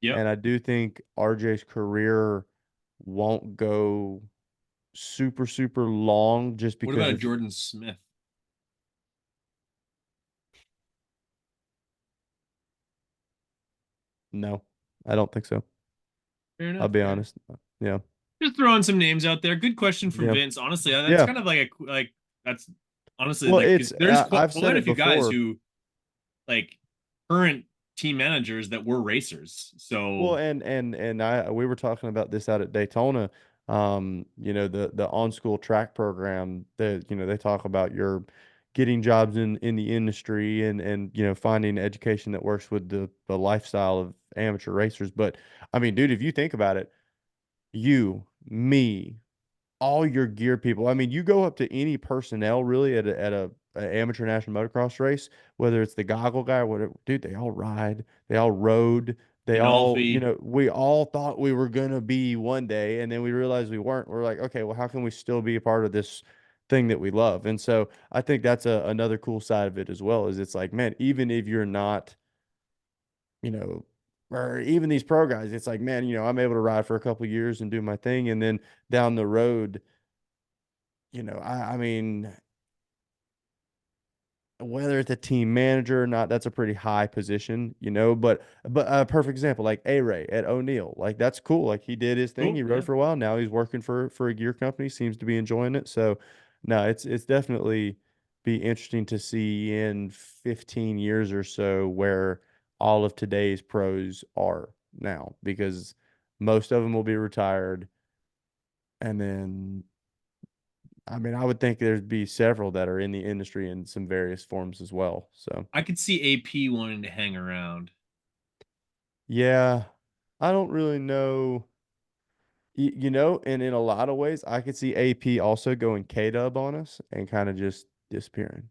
Yep. and I do think RJ's career. won't go super, super long just What because about a it's Jordan Smith? no, I don't think so. Fair I'll enough. be Fair enough. honest. Yeah. Just throwing some names out there. Good question from Yeah. Vince. Honestly, that's Yeah. kind of like that's honestly Well, like it's 'cause there's I've said quite a it few guys before. who like current team managers that were racers. Well, So and I we were talking about this out at Daytona. The on school track program that they talk about your getting jobs in the industry and finding education that works with the lifestyle of amateur racers. But I mean, dude, if you think about it, you, me, all your gear people. I mean, you go up to any personnel really at a amateur national motocross race, whether it's the goggle guy or whatever, dude, they all ride, they all rode, they all, Dinolfi, we all thought we were gonna be one day, and then we realized we weren't. We're like, okay, well, how can we still be a part of this thing that we love? And so I think that's another cool side of it as well, is it's like, man, even if you're not, you know, or even these pro guys, it's like, man, I'm able to ride for a couple years and do my thing, and then down the road I mean, whether it's a team manager or not, that's a pretty high position, But a perfect example, like A Ray at O'Neill, like that's cool. Like he did his thing, cool. he rode Yeah. for a while. Now he's working for a gear company, seems to be enjoying it. So, no, it's definitely be interesting to see in 15 years or so where all of today's pros are now, because most of them will be retired, and then I mean, I would think there'd be several that are in the industry in some various forms as well. So, I could see AP wanting to hang around. yeah, I don't really know. And in a lot of ways, I could see AP also going K-Dub on us and kind of just disappearing.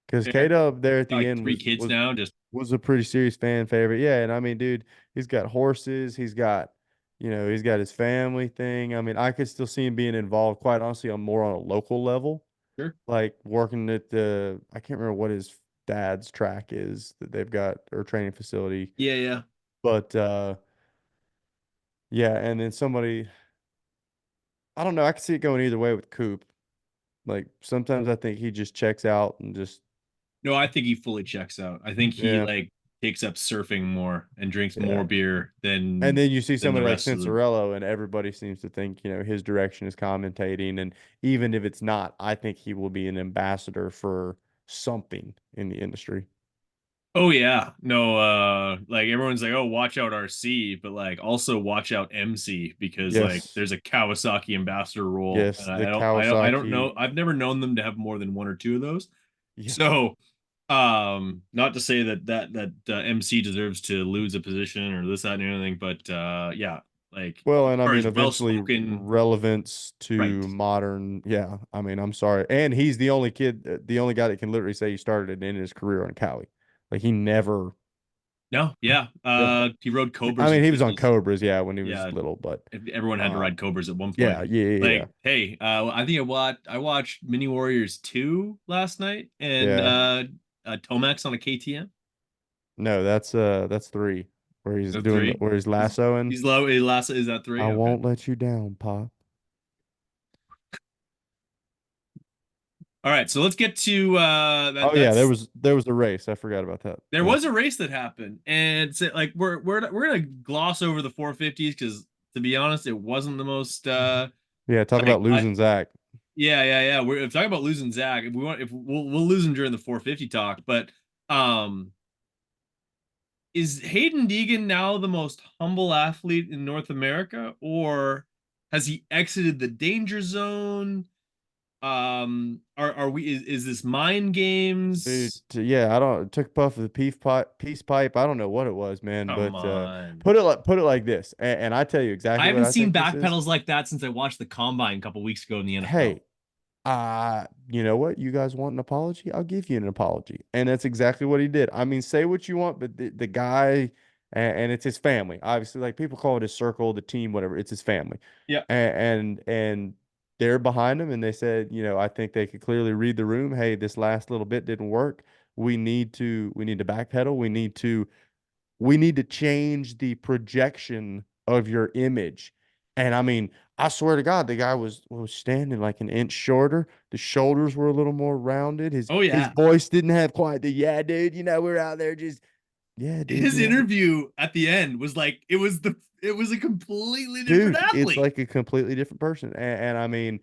Because Fair. K-Dub there at Got the like end three was kids was now. Just was a pretty serious fan favorite. Yeah, and I mean, dude, he's got horses, he's got his family thing. I mean, I could still see him being involved, quite honestly, on more on a local level, sure. like working at I can't remember what his dad's track is that they've got, or training facility, Yeah, yeah. but yeah, and then somebody, I don't know, I can see it going either way with Coop. Like sometimes I think he just checks out and just, No, I think he fully checks out. I think he yeah, like takes up surfing more and drinks yeah. more beer And than then you see the somebody like rest of the. Cincerello, and everybody seems to think, his direction is commentating. And even if it's not, I think he will be an ambassador for something in the industry. Oh yeah. No, like everyone's like, "Oh, watch out RC," but like also watch out MC because like Yes. there's a Kawasaki ambassador role Yes. and The I don't Kawasaki. know. I've never known them to have more than one or two of those. Yeah. So, not to say that MC deserves to lose a position or this, that, and anything, but yeah, like Well, as and I far mean, as eventually well-spoken, relevance right. to modern. Yeah. I mean, I'm sorry. And he's the only kid, the only guy that can literally say he started in his career on Cali. Like he never, No, yeah. yeah. He rode I Cobras mean, with he was on Dizzles. Cobras, yeah, when he was Yeah, little, but, everyone had to ride um, Cobras at one yeah, point. yeah, yeah, yeah. Like, hey, I think I watched Mini Warriors 2 last night and Yeah. Tomax on a KTM. No, that's three where he's No, doing three. where he's He's lassoing. he's low. Last is that I three? Okay. won't let you down, Pop. All right, so let's get to Oh yeah, there that's was there was a race. I forgot about that. there Yeah. was a race that happened, and so, like we're gonna gloss over the 450s because to be honest, it wasn't the most Yeah, talk like about I losing Zach. yeah, yeah, yeah. We're talking about losing Zach. If we want, if we'll lose him during the 450 talk, but um, is Hayden Deegan now the most humble athlete in North America, or has he exited the danger zone? Are we? Is this mind Dude, games? yeah, I don't took a puff of the peace pipe. I don't know what it was, man, Come but on. put it like this, and I tell you I exactly what haven't I seen think this is. backpedals like that since I watched the combine a couple weeks ago in the NFL. Hey, you know what? You guys want an apology? I'll give you an apology. And that's exactly what he did. I mean, say what you want, but the guy, and it's his family. Obviously, like people call it his circle, the team, whatever. It's his family. Yeah. And they're behind him, and they said, I think they could clearly read the room. Hey, this last little bit didn't work. We need to backpedal. We need to change the projection of your image. And I mean, I swear to God, the guy was standing like an inch shorter. The shoulders were a little more rounded. His Oh his yeah. voice didn't have quite the yeah, dude. We're out there just yeah, dude. His interview at the end was like it was a completely different Dude, it's athlete. like a completely different person. And I mean,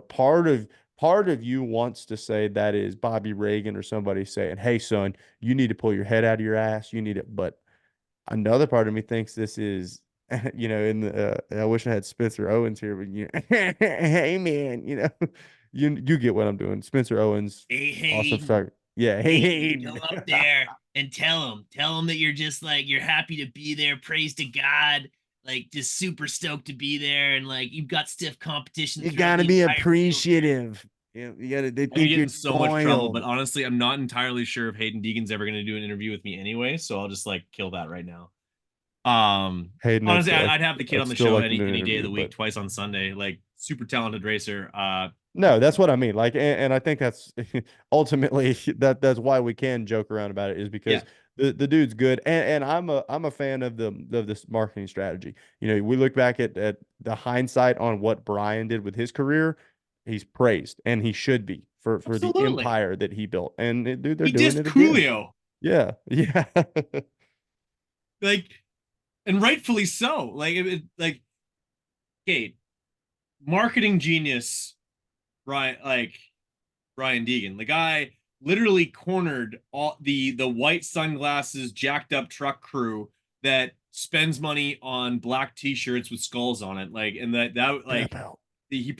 part of you wants to say that is Bobby Reagan or somebody saying, "Hey, son, you need to pull your head out of your ass. You need it." But another part of me thinks this is, in the. I wish I had Spencer Owens here, but hey man, you get what I'm doing. Spencer Owens, Hey awesome Hayden, start. Yeah, hey Hayden, Hayden. go up there and tell him that you're just like you're happy to be there. Praise to God, like just super stoked to be there, and like you've got stiff competition You throughout gotta the be entire field here. appreciative. You gotta. They I'm gonna think get you're in so much trouble, but spoiled. honestly, I'm not entirely sure if Hayden Deegan's ever gonna do an interview with me anyway, so I'll just like kill that right now. Hayden, Honestly, I'd have the kid I'd on the still show like him to any day of interview, the week, but twice on Sunday. Like super talented racer. no, that's what I mean. Like, and I think that's ultimately that's why we can joke around about it is Yeah, because the dude's good, and I'm a fan of this marketing strategy. We look back at the hindsight on what Brian did with his career. He's praised, and he should be for the absolutely. empire that he built. And dude, they're He doing dissed it again. Coolio, Yeah, yeah, like, and rightfully so. Like, Kate, marketing genius, right? Like Brian Deegan. The guy literally cornered all the white sunglasses, jacked up truck crew that spends money on black t-shirts with skulls on it. Like, and that yeah, like pal. he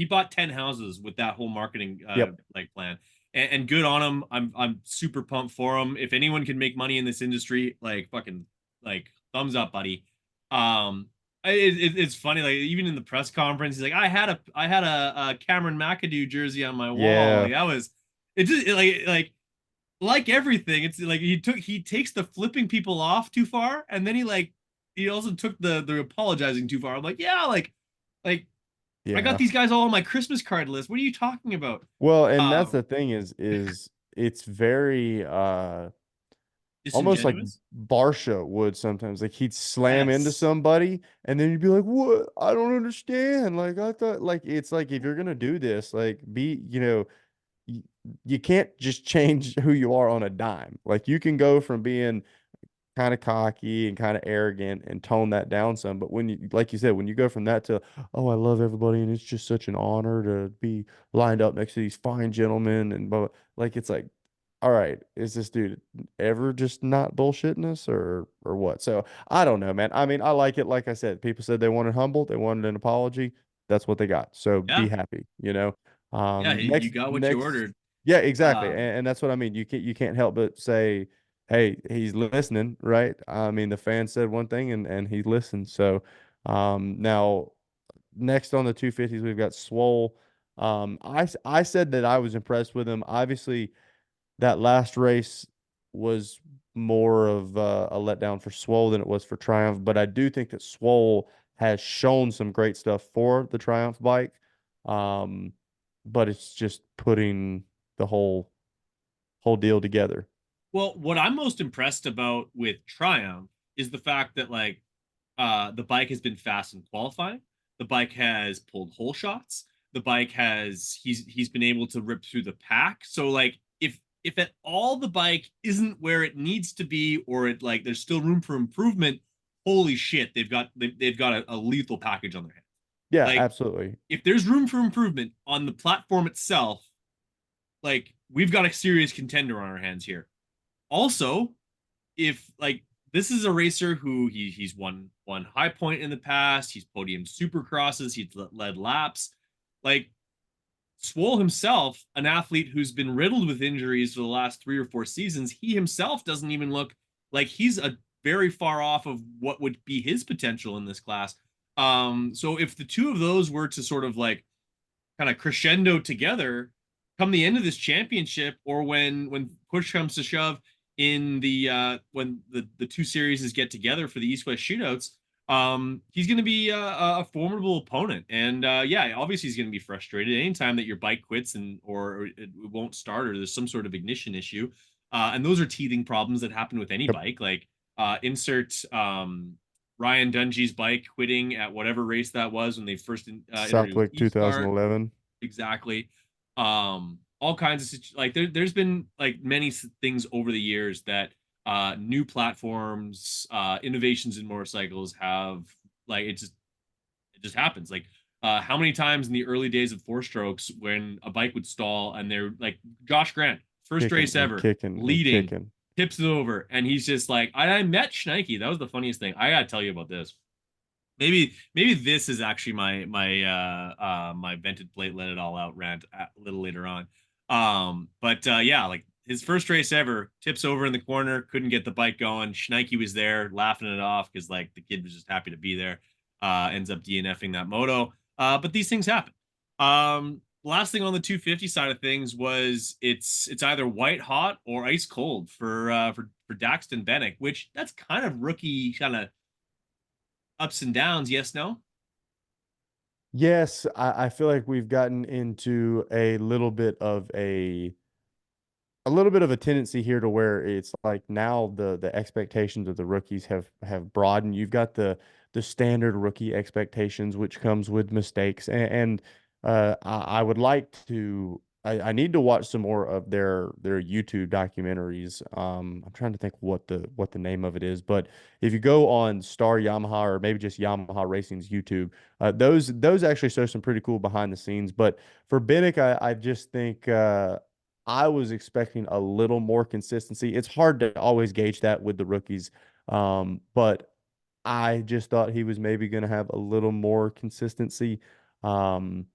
bought 10 houses with that whole marketing Yep. like plan. And good on him. I'm super pumped for him. If anyone can make money in this industry, like fucking like thumbs up, buddy. Um it's funny, like even in the press conference, he's like, I had a Cameron McAdoo jersey on my wall. Yeah, Like that was it just like everything. It's like he takes the flipping people off too far, and then he also took the apologizing too far. I'm like, yeah, like I got yeah. these guys all on my Christmas card list. What are you talking about? Well, and that's Um, the thing is it's very almost like Disingenuous. Barsha would sometimes. Like he'd slam into Yes. somebody and then you'd be like, "What? I don't understand." Like I thought like it's like if you're gonna do this, like you, you can't just change who you are on a dime. Like you can go from being kind of cocky and kind of arrogant and tone that down some. But when you, like you said, when you go from that to, oh, I love everybody and it's just such an honor to be lined up next to these fine gentlemen and like it's like, all right, is this dude ever just not bullshitting us or what? So I don't know, man. I mean, I like it. Like I said, people said they wanted humble, they wanted an apology. That's what they got. So be Yeah. happy. Yeah. You got what you Next, ordered. yeah, exactly. Um, And that's what I mean. You can't help but say, hey, he's listening, right? I mean, the fan said one thing and he listened. So now next on the 250s, we've got Swole. I said that I was impressed with him. Obviously, that last race was more of a letdown for Swole than it was for Triumph, but I do think that Swole has shown some great stuff for the Triumph bike. Um, but it's just putting the whole deal together. well, what I'm most impressed about with Triumph is the fact that the bike has been fast in qualifying. The bike has pulled hole shots. The bike has he's been able to rip through the pack. So like if at all the bike isn't where it needs to be, or it like there's still room for improvement, holy shit, they've got a lethal package on their hands. Yeah, Like absolutely. if there's room for improvement on the platform itself, like we've got a serious contender on our hands here. Also, if like this is a racer who he's won high point in the past, he's podium supercrosses, he's led laps. Like Swole himself, an athlete who's been riddled with injuries for the last 3 or 4 seasons, he himself doesn't even look like he's a very far off of what would be his potential in this class. So if the two of those were to sort of like kind of crescendo together come the end of this championship, or when push comes to shove in the when the two series get together for the East West shootouts, he's going to be a formidable opponent. And yeah, obviously he's going to be frustrated anytime that your bike quits or it won't start, or there's some sort of ignition issue. And those are teething problems that happen with any Yep. bike. Like insert Ryan Dungey's bike quitting at whatever race that was when they first introduced Southwick e-start. 2011. Exactly. All kinds of like there's been like many things over the years that new platforms, innovations in motorcycles have like it just happens. Like how many times in the early days of four strokes when a bike would stall and they're like Josh Grant, first Kicking race and ever, kicking and leading, kicking. tips it over, and he's just like, I met Schneike. That was the funniest thing. I gotta tell you about this. Maybe this is actually my vented plate let it all out rant a little later on. But yeah, like his first race ever, tips over in the corner, couldn't get the bike going. Schneike was there laughing it off because like the kid was just happy to be there. Ends up DNFing that moto. But these things happen. Last thing on the 250 side of things was it's either white hot or ice cold for Daxton Bennick, which that's kind of rookie kind of ups and downs. Yes, no. Yes, I feel like we've gotten into a little bit of a tendency here to where it's like now the expectations of the rookies have broadened. You've got the standard rookie expectations, which comes with mistakes, and I would like to. I need to watch some more of their YouTube documentaries. I'm trying to think what the name of it is, but if you go on Star Yamaha or maybe just Yamaha Racing's YouTube, those actually show some pretty cool behind the scenes. But for Binnick, I just think I was expecting a little more consistency. It's hard to always gauge that with the rookies, but I just thought he was maybe going to have a little more consistency. Um,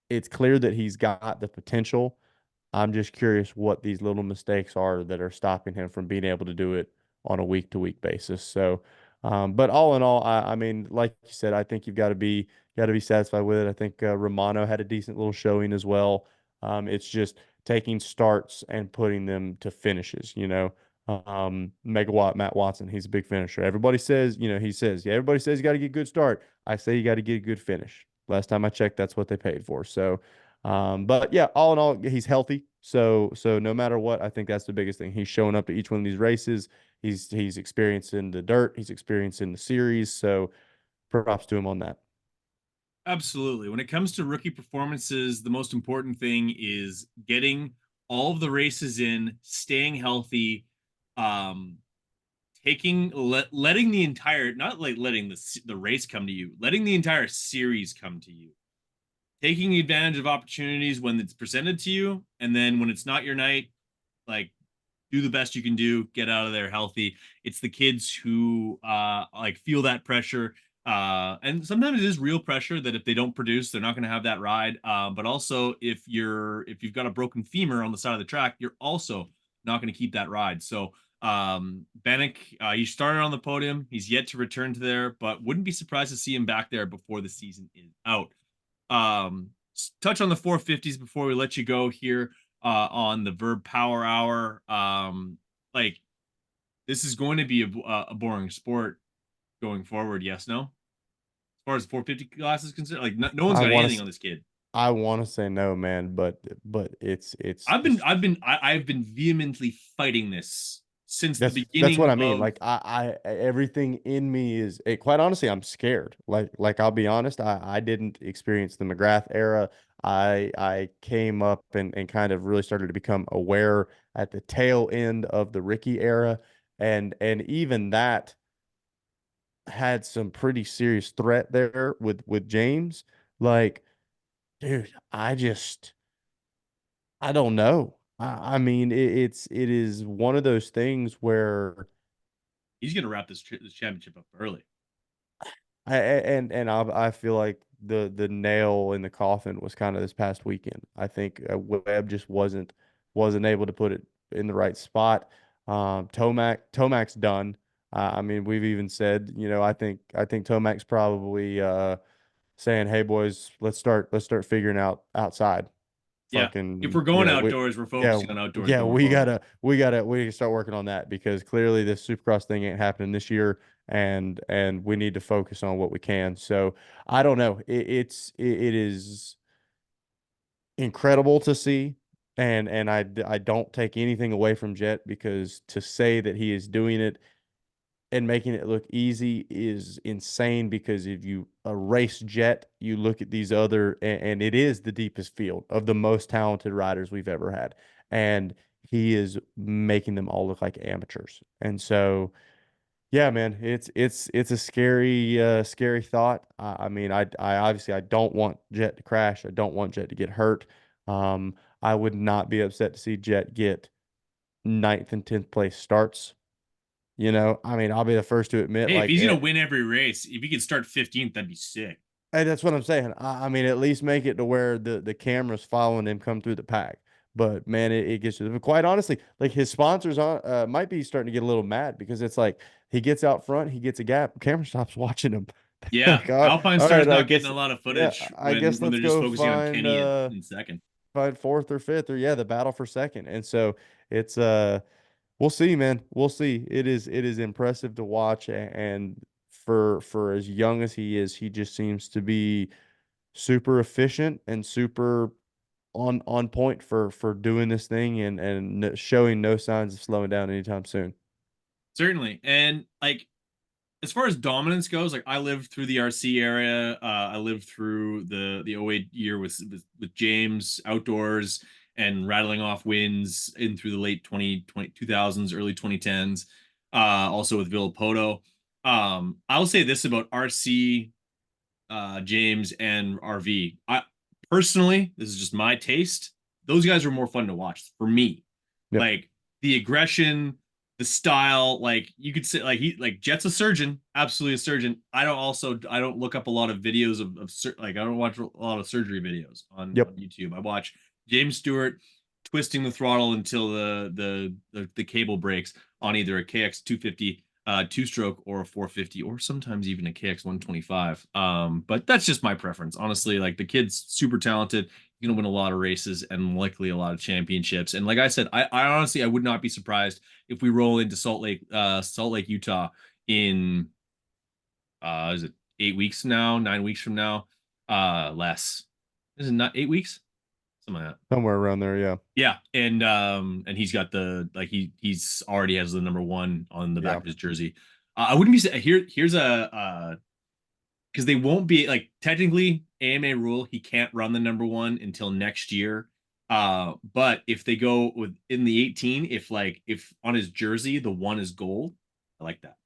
it's clear that he's got the potential. I'm just curious what these little mistakes are that are stopping him from being able to do it on a week to week basis. So, but all in all, I mean, like you said, I think you've got to be satisfied with it. I think Romano had a decent little showing as well. It's just taking starts and putting them to finishes. Megawatt Matt Watson, he's a big finisher. Everybody says, he says, yeah, everybody says you got to get a good start. I say you got to get a good finish. Last time I checked, that's what they paid for. So, but yeah, all in all, he's healthy. So no matter what, I think that's the biggest thing. He's showing up to each one of these races. He's experiencing the dirt. He's experiencing the series. So props to him on that. Absolutely. When it comes to rookie performances, the most important thing is getting all of the races in, staying healthy, um, letting the entire not like letting the race come to you, letting the entire series come to you, taking advantage of opportunities when it's presented to you, and then when it's not your night, like do the best you can do, get out of there healthy. It's the kids who like feel that pressure. And sometimes it is real pressure that if they don't produce, they're not going to have that ride. But also, if you've got a broken femur on the side of the track, you're also not going to keep that ride. So Bannock, he started on the podium. He's yet to return to there, but wouldn't be surprised to see him back there before the season is out. Touch on the 450s before we let you go here on the Verb Power Hour. Like this is going to be a boring sport going forward. Yes, no. As far as 450 class is concerned, like no one's I got want anything on to this kid. I want to say no, man, but I've been I've been I've been vehemently fighting this since the that's what beginning I mean. of Like everything in me is quite honestly, I'm scared. Like I'll be honest, I didn't experience the McGrath era. I came up and kind of really started to become aware at the tail end of the Ricky era, and even that had some pretty serious threat there with James. Like, dude, I don't know. I mean, it is one of those things where he's going to wrap this championship up early. I feel like the nail in the coffin was kind of this past weekend. I think Webb just wasn't able to put it in the right spot. Tomac's done. I mean, we've even said, I think Tomac's probably saying, "Hey boys, let's start figuring out outside." Yeah, if Fucking, we're going outdoors, we're yeah, focusing on outdoors yeah, going we forward. gotta, we gotta, we gotta start working on that because clearly this Supercross thing ain't happening this year, and we need to focus on what we can. So I don't know. It is incredible to see, and I don't take anything away from Jet because to say that he is doing it and making it look easy is insane because if you erase Jet, you look at these other, and it is the deepest field of the most talented riders we've ever had. And he is making them all look like amateurs. And so, yeah, man, it's a scary scary thought. I mean, I obviously I don't want Jet to crash. I don't want Jet to get hurt. Um, I would not be upset to see Jet get ninth and 10th place starts. I mean, I'll be the first to admit, Hey, if like, he's gonna win every race, if he could start 15th, that'd be sick. that's what I'm saying. I mean, at least make it to where the camera's following him come through the pack. But man, it gets to quite honestly, like his sponsors on might be starting to get a little mad because it's like he gets out front, he gets a gap, camera stops watching him. Yeah, Like, Alpine all Star's right, I not getting guess, a lot of yeah, footage I guess when let's they're just go focusing on find Kenny in second. find fourth or fifth or yeah, the battle for second. And so it's we'll see, man. We'll see. It is impressive to watch, and for as young as he is, he just seems to be super efficient and super on point for doing this thing and showing no signs of slowing down anytime soon. Certainly. And like as far as dominance goes, like I lived through the RC area. I lived through the '08 year with James outdoors and rattling off wins in through the late 2000s, early 2010s. Also with Vurbmoto. I'll say this about RC, James, and RV. I personally, this is just my taste. Those guys are more fun to watch for me. Yep. Like the aggression, the style. Like you could say, like Jet's a surgeon, absolutely a surgeon. I don't look up a lot of videos like I don't watch a lot of surgery videos on Yep. YouTube. I watch James Stewart twisting the throttle until the cable breaks on either a KX 250 two-stroke or a 450 or sometimes even a KX 125. But that's just my preference. Honestly, like the kid's super talented. He's gonna win a lot of races and likely a lot of championships. And like I said, I honestly I would not be surprised if we roll into Salt Lake, Utah in is it 8 weeks from now, 9 weeks from now? Less. Is it not 8 weeks? Something like that. Somewhere around there, yeah. Yeah, and he's got the like he's already has the number one on the back Yeah. of his jersey. I wouldn't be here's a because they won't be like technically AMA rule he can't run the number one until next year. But if they go with in the 18, if on his jersey the one is gold, I like that.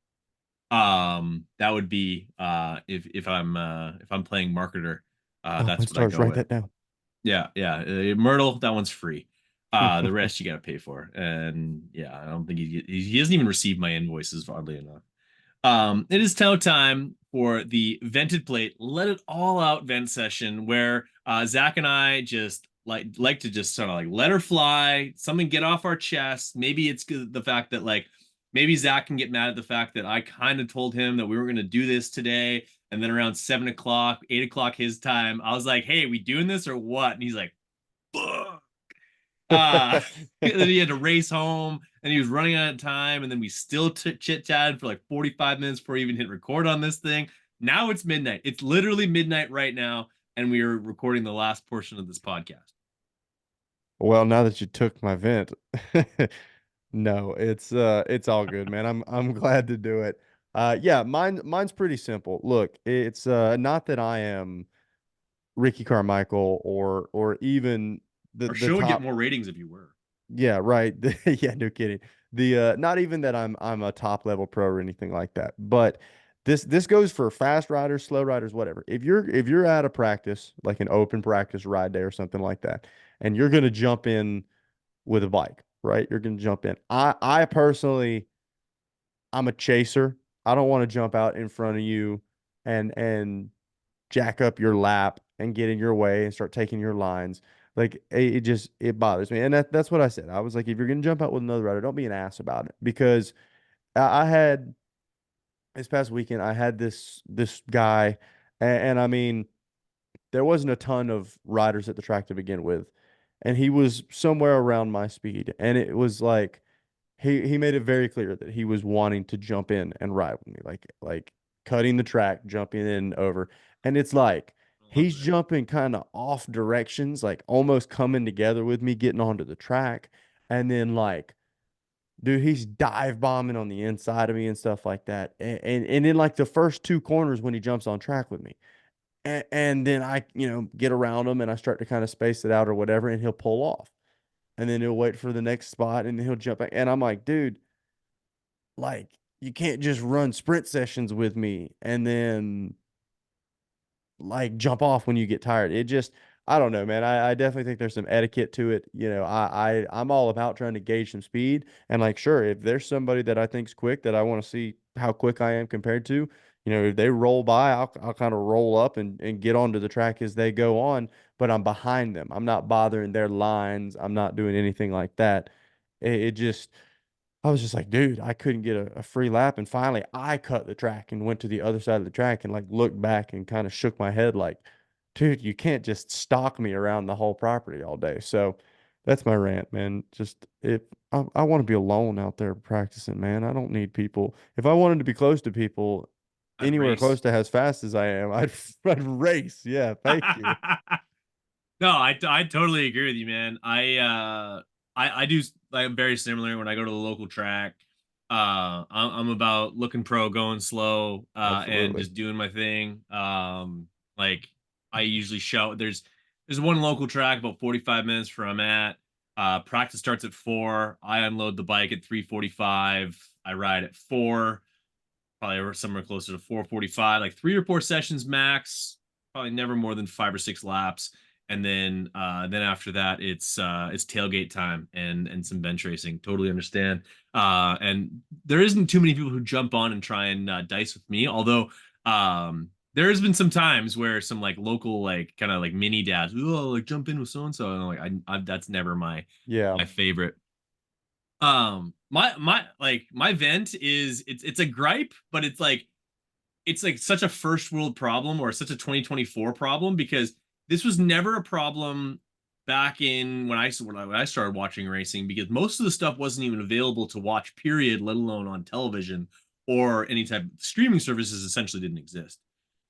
That would be if I'm playing marketer, Alpine that's what I Stars, go write with. that down. Yeah, yeah. Myrtle, that one's free. The rest you got to pay for. And yeah, I don't think he doesn't even receive my invoices, oddly enough. It is now time for the vented plate, let it all out vent session where Zach and I just like to just sort of like let her fly, something get off our chest. Maybe it's the fact that like maybe Zach can get mad at the fact that I kind of told him that we were going to do this today. And then around 7 o'clock, 8 o'clock his time, I was like, hey, we doing this or what? And he's like, fuck. Uh, then he had to race home and he was running out of time. And then we still chit chatted for like 45 minutes before he even hit record on this thing. Now it's midnight. It's literally midnight right now. And we are recording the last portion of this podcast. Well, now that you took my vent, no, it's all good, man. I'm glad to do it. Yeah, mine's pretty simple. Look, it's not that I am Ricky Carmichael or even Our the show would get top. more ratings if you were. Yeah, right. Yeah, no kidding. The not even that I'm a top level pro or anything like that. But this goes for fast riders, slow riders, whatever. If you're at a practice, like an open practice ride day or something like that, and you're gonna jump in with a bike, right? You're gonna jump in. I personally I'm a chaser. I don't want to jump out in front of you and jack up your lap and get in your way and start taking your lines. Like it just it bothers me. And that's what I said. I was like, if you're gonna jump out with another rider, don't be an ass about it. Because I had this past weekend, I had this guy, and I mean, there wasn't a ton of riders at the track to begin with, and he was somewhere around my speed, and it was like he made it very clear that he was wanting to jump in and ride with me, like cutting the track, jumping in over. And it's like I love he's that. jumping kind of off directions, like almost coming together with me, getting onto the track, and then like Dude, he's dive bombing on the inside of me and stuff like that. And then like the first two corners when he jumps on track with me. And then I, get around him and I start to kind of space it out or whatever, and he'll pull off. And then he'll wait for the next spot and then he'll jump back. And I'm like, dude, like you can't just run sprint sessions with me and then like jump off when you get tired. It just, I don't know, man. I definitely think there's some etiquette to it. I'm all about trying to gauge some speed. And like, sure, if there's somebody that I think's quick that I want to see how quick I am compared to, if they roll by, I'll kind of roll up and get onto the track as they go on, but I'm behind them. I'm not bothering their lines. I'm not doing anything like that. It just, I was just like, dude, I couldn't get a free lap. And finally, I cut the track and went to the other side of the track and like looked back and kind of shook my head like, dude, you can't just stalk me around the whole property all day. So that's my rant, man. Just if I want to be alone out there practicing, man. I don't need people. If I wanted to be close to people, I'd anywhere race. close to as fast as I am, I'd race. Yeah, thank you. No, I totally agree with you, man. I do like very similar when I go to the local track. I'm about looking pro, going slow, and Absolutely. just doing my thing. Like I usually show there's one local track about 45 minutes from I'm at. Practice starts at 4. I unload the bike at 3:45. I ride at 4, probably somewhere closer to 4:45, like 3 or 4 sessions max, probably never more than 5 or 6 laps. And then after that, it's tailgate time and some bench racing. Totally understand. And there isn't too many people who jump on and try and dice with me. Although there has been some times where some like local like kind of like mini dads, oh, like jump in with so and so, and I'm like, that's never Yeah. my favorite. My vent is it's a gripe, but it's like such a first world problem or such a 2024 problem because this was never a problem back in when I started watching racing, because most of the stuff wasn't even available to watch, period, let alone on television or any type of streaming services. Essentially didn't exist.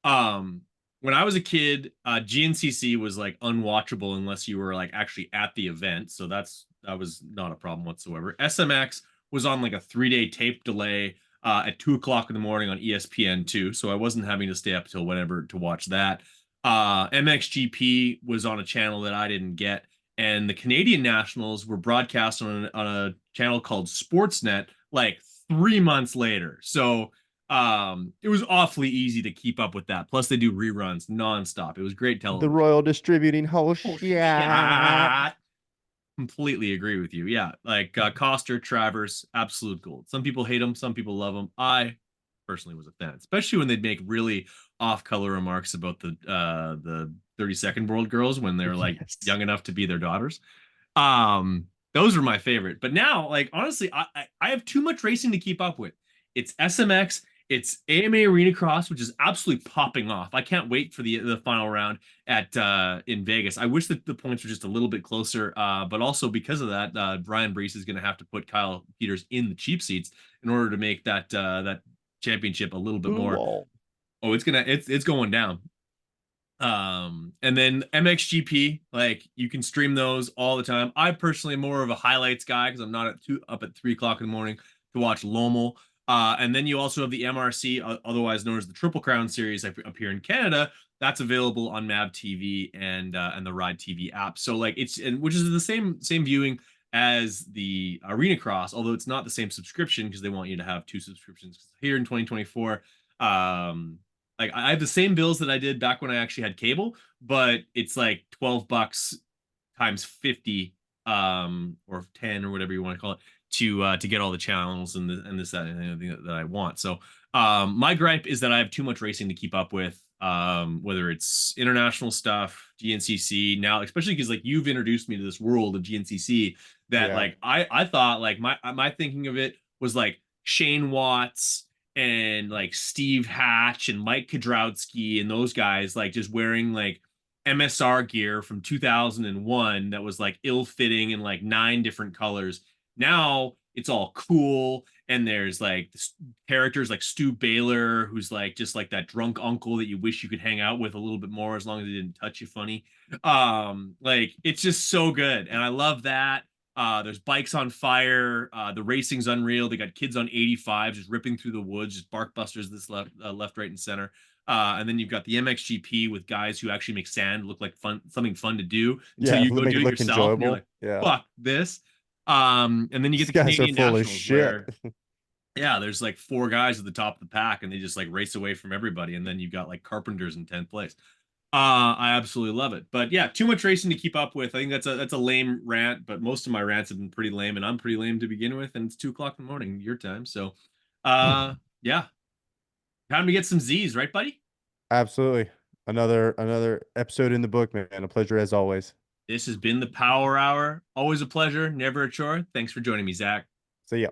um when I was a kid, GNCC was like unwatchable unless you were like actually at the event, so that was not a problem whatsoever. SMX was on like a 3-day tape delay at 2 o'clock in the morning on ESPN2. So I wasn't having to stay up till whenever to watch that. MXGP was on a channel that I didn't get. And the Canadian Nationals were broadcast on a channel called Sportsnet like 3 months later. So it was awfully easy to keep up with that. Plus, they do reruns nonstop. It was great The television. Royal Distributing Host. Oh, Yeah. shit. Completely agree with you. Yeah, like Coster, Travers, absolute gold. Some people hate them, some people love them. I personally was a fan, especially when they'd make really off-color remarks about the 32nd World Girls when they were like Yes. young enough to be their daughters. Those were my favorite. But now, like honestly, I have too much racing to keep up with. It's SMX, it's AMA Arena Cross, which is absolutely popping off. I can't wait for the final round at in Vegas. I wish that the points were just a little bit closer, but also because of that, Brian Brees is going to have to put Kyle Peters in the cheap seats in order to make that championship a little bit more. Cool. Oh, it's going down. And then MXGP, like you can stream those all the time. I personally am more of a highlights guy because I'm not up at 3 o'clock in the morning to watch Lomal. And then you also have the MRC, otherwise known as the Triple Crown Series up here in Canada. That's available on Mab TV and the Ride TV app. So like which is the same viewing as the Arena Cross, although it's not the same subscription because they want you to have 2 subscriptions. Here in 2024, like I have the same bills that I did back when I actually had cable, but it's like $12 times 50 or 10 or whatever you want to call it to get all the channels and this that and anything that I want. So my gripe is that I have too much racing to keep up with, whether it's international stuff, GNCC now, especially because like you've introduced me to this world of GNCC that Yeah. like I thought like my thinking of it was like Shane Watts and like Steve Hatch and Mike Kudrowski and those guys like just wearing like MSR gear from 2001 that was like ill-fitting in like 9 different colors. Now it's all cool, and there's like characters like Stu Baylor, who's like just like that drunk uncle that you wish you could hang out with a little bit more as long as he didn't touch you funny. Like it's just so good, and I love that. There's bikes on fire. The racing's unreal. They got kids on 85s just ripping through the woods, just bark busters this left, right, and center. And then you've got the MXGP with guys who actually make sand look like fun, something fun to do until Yeah, you go make do it it look yourself, and you're like, enjoyable. Yeah. "Fuck this." And then you get These the guys are Canadian full of Nationals shit. where, yeah, there's like four guys at the top of the pack, and they just like race away from everybody, and then you've got like Carpenters in 10th place. I absolutely love it. But yeah, too much racing to keep up with. I think that's a lame rant, but most of my rants have been pretty lame, and I'm pretty lame to begin with, and it's 2 o'clock in the morning your time. So yeah. Time to get some Z's, right, buddy? Absolutely. Another episode in the book, man. A pleasure as always. This has been the Power Hour. Always a pleasure, never a chore. Thanks for joining me, Zach. See ya.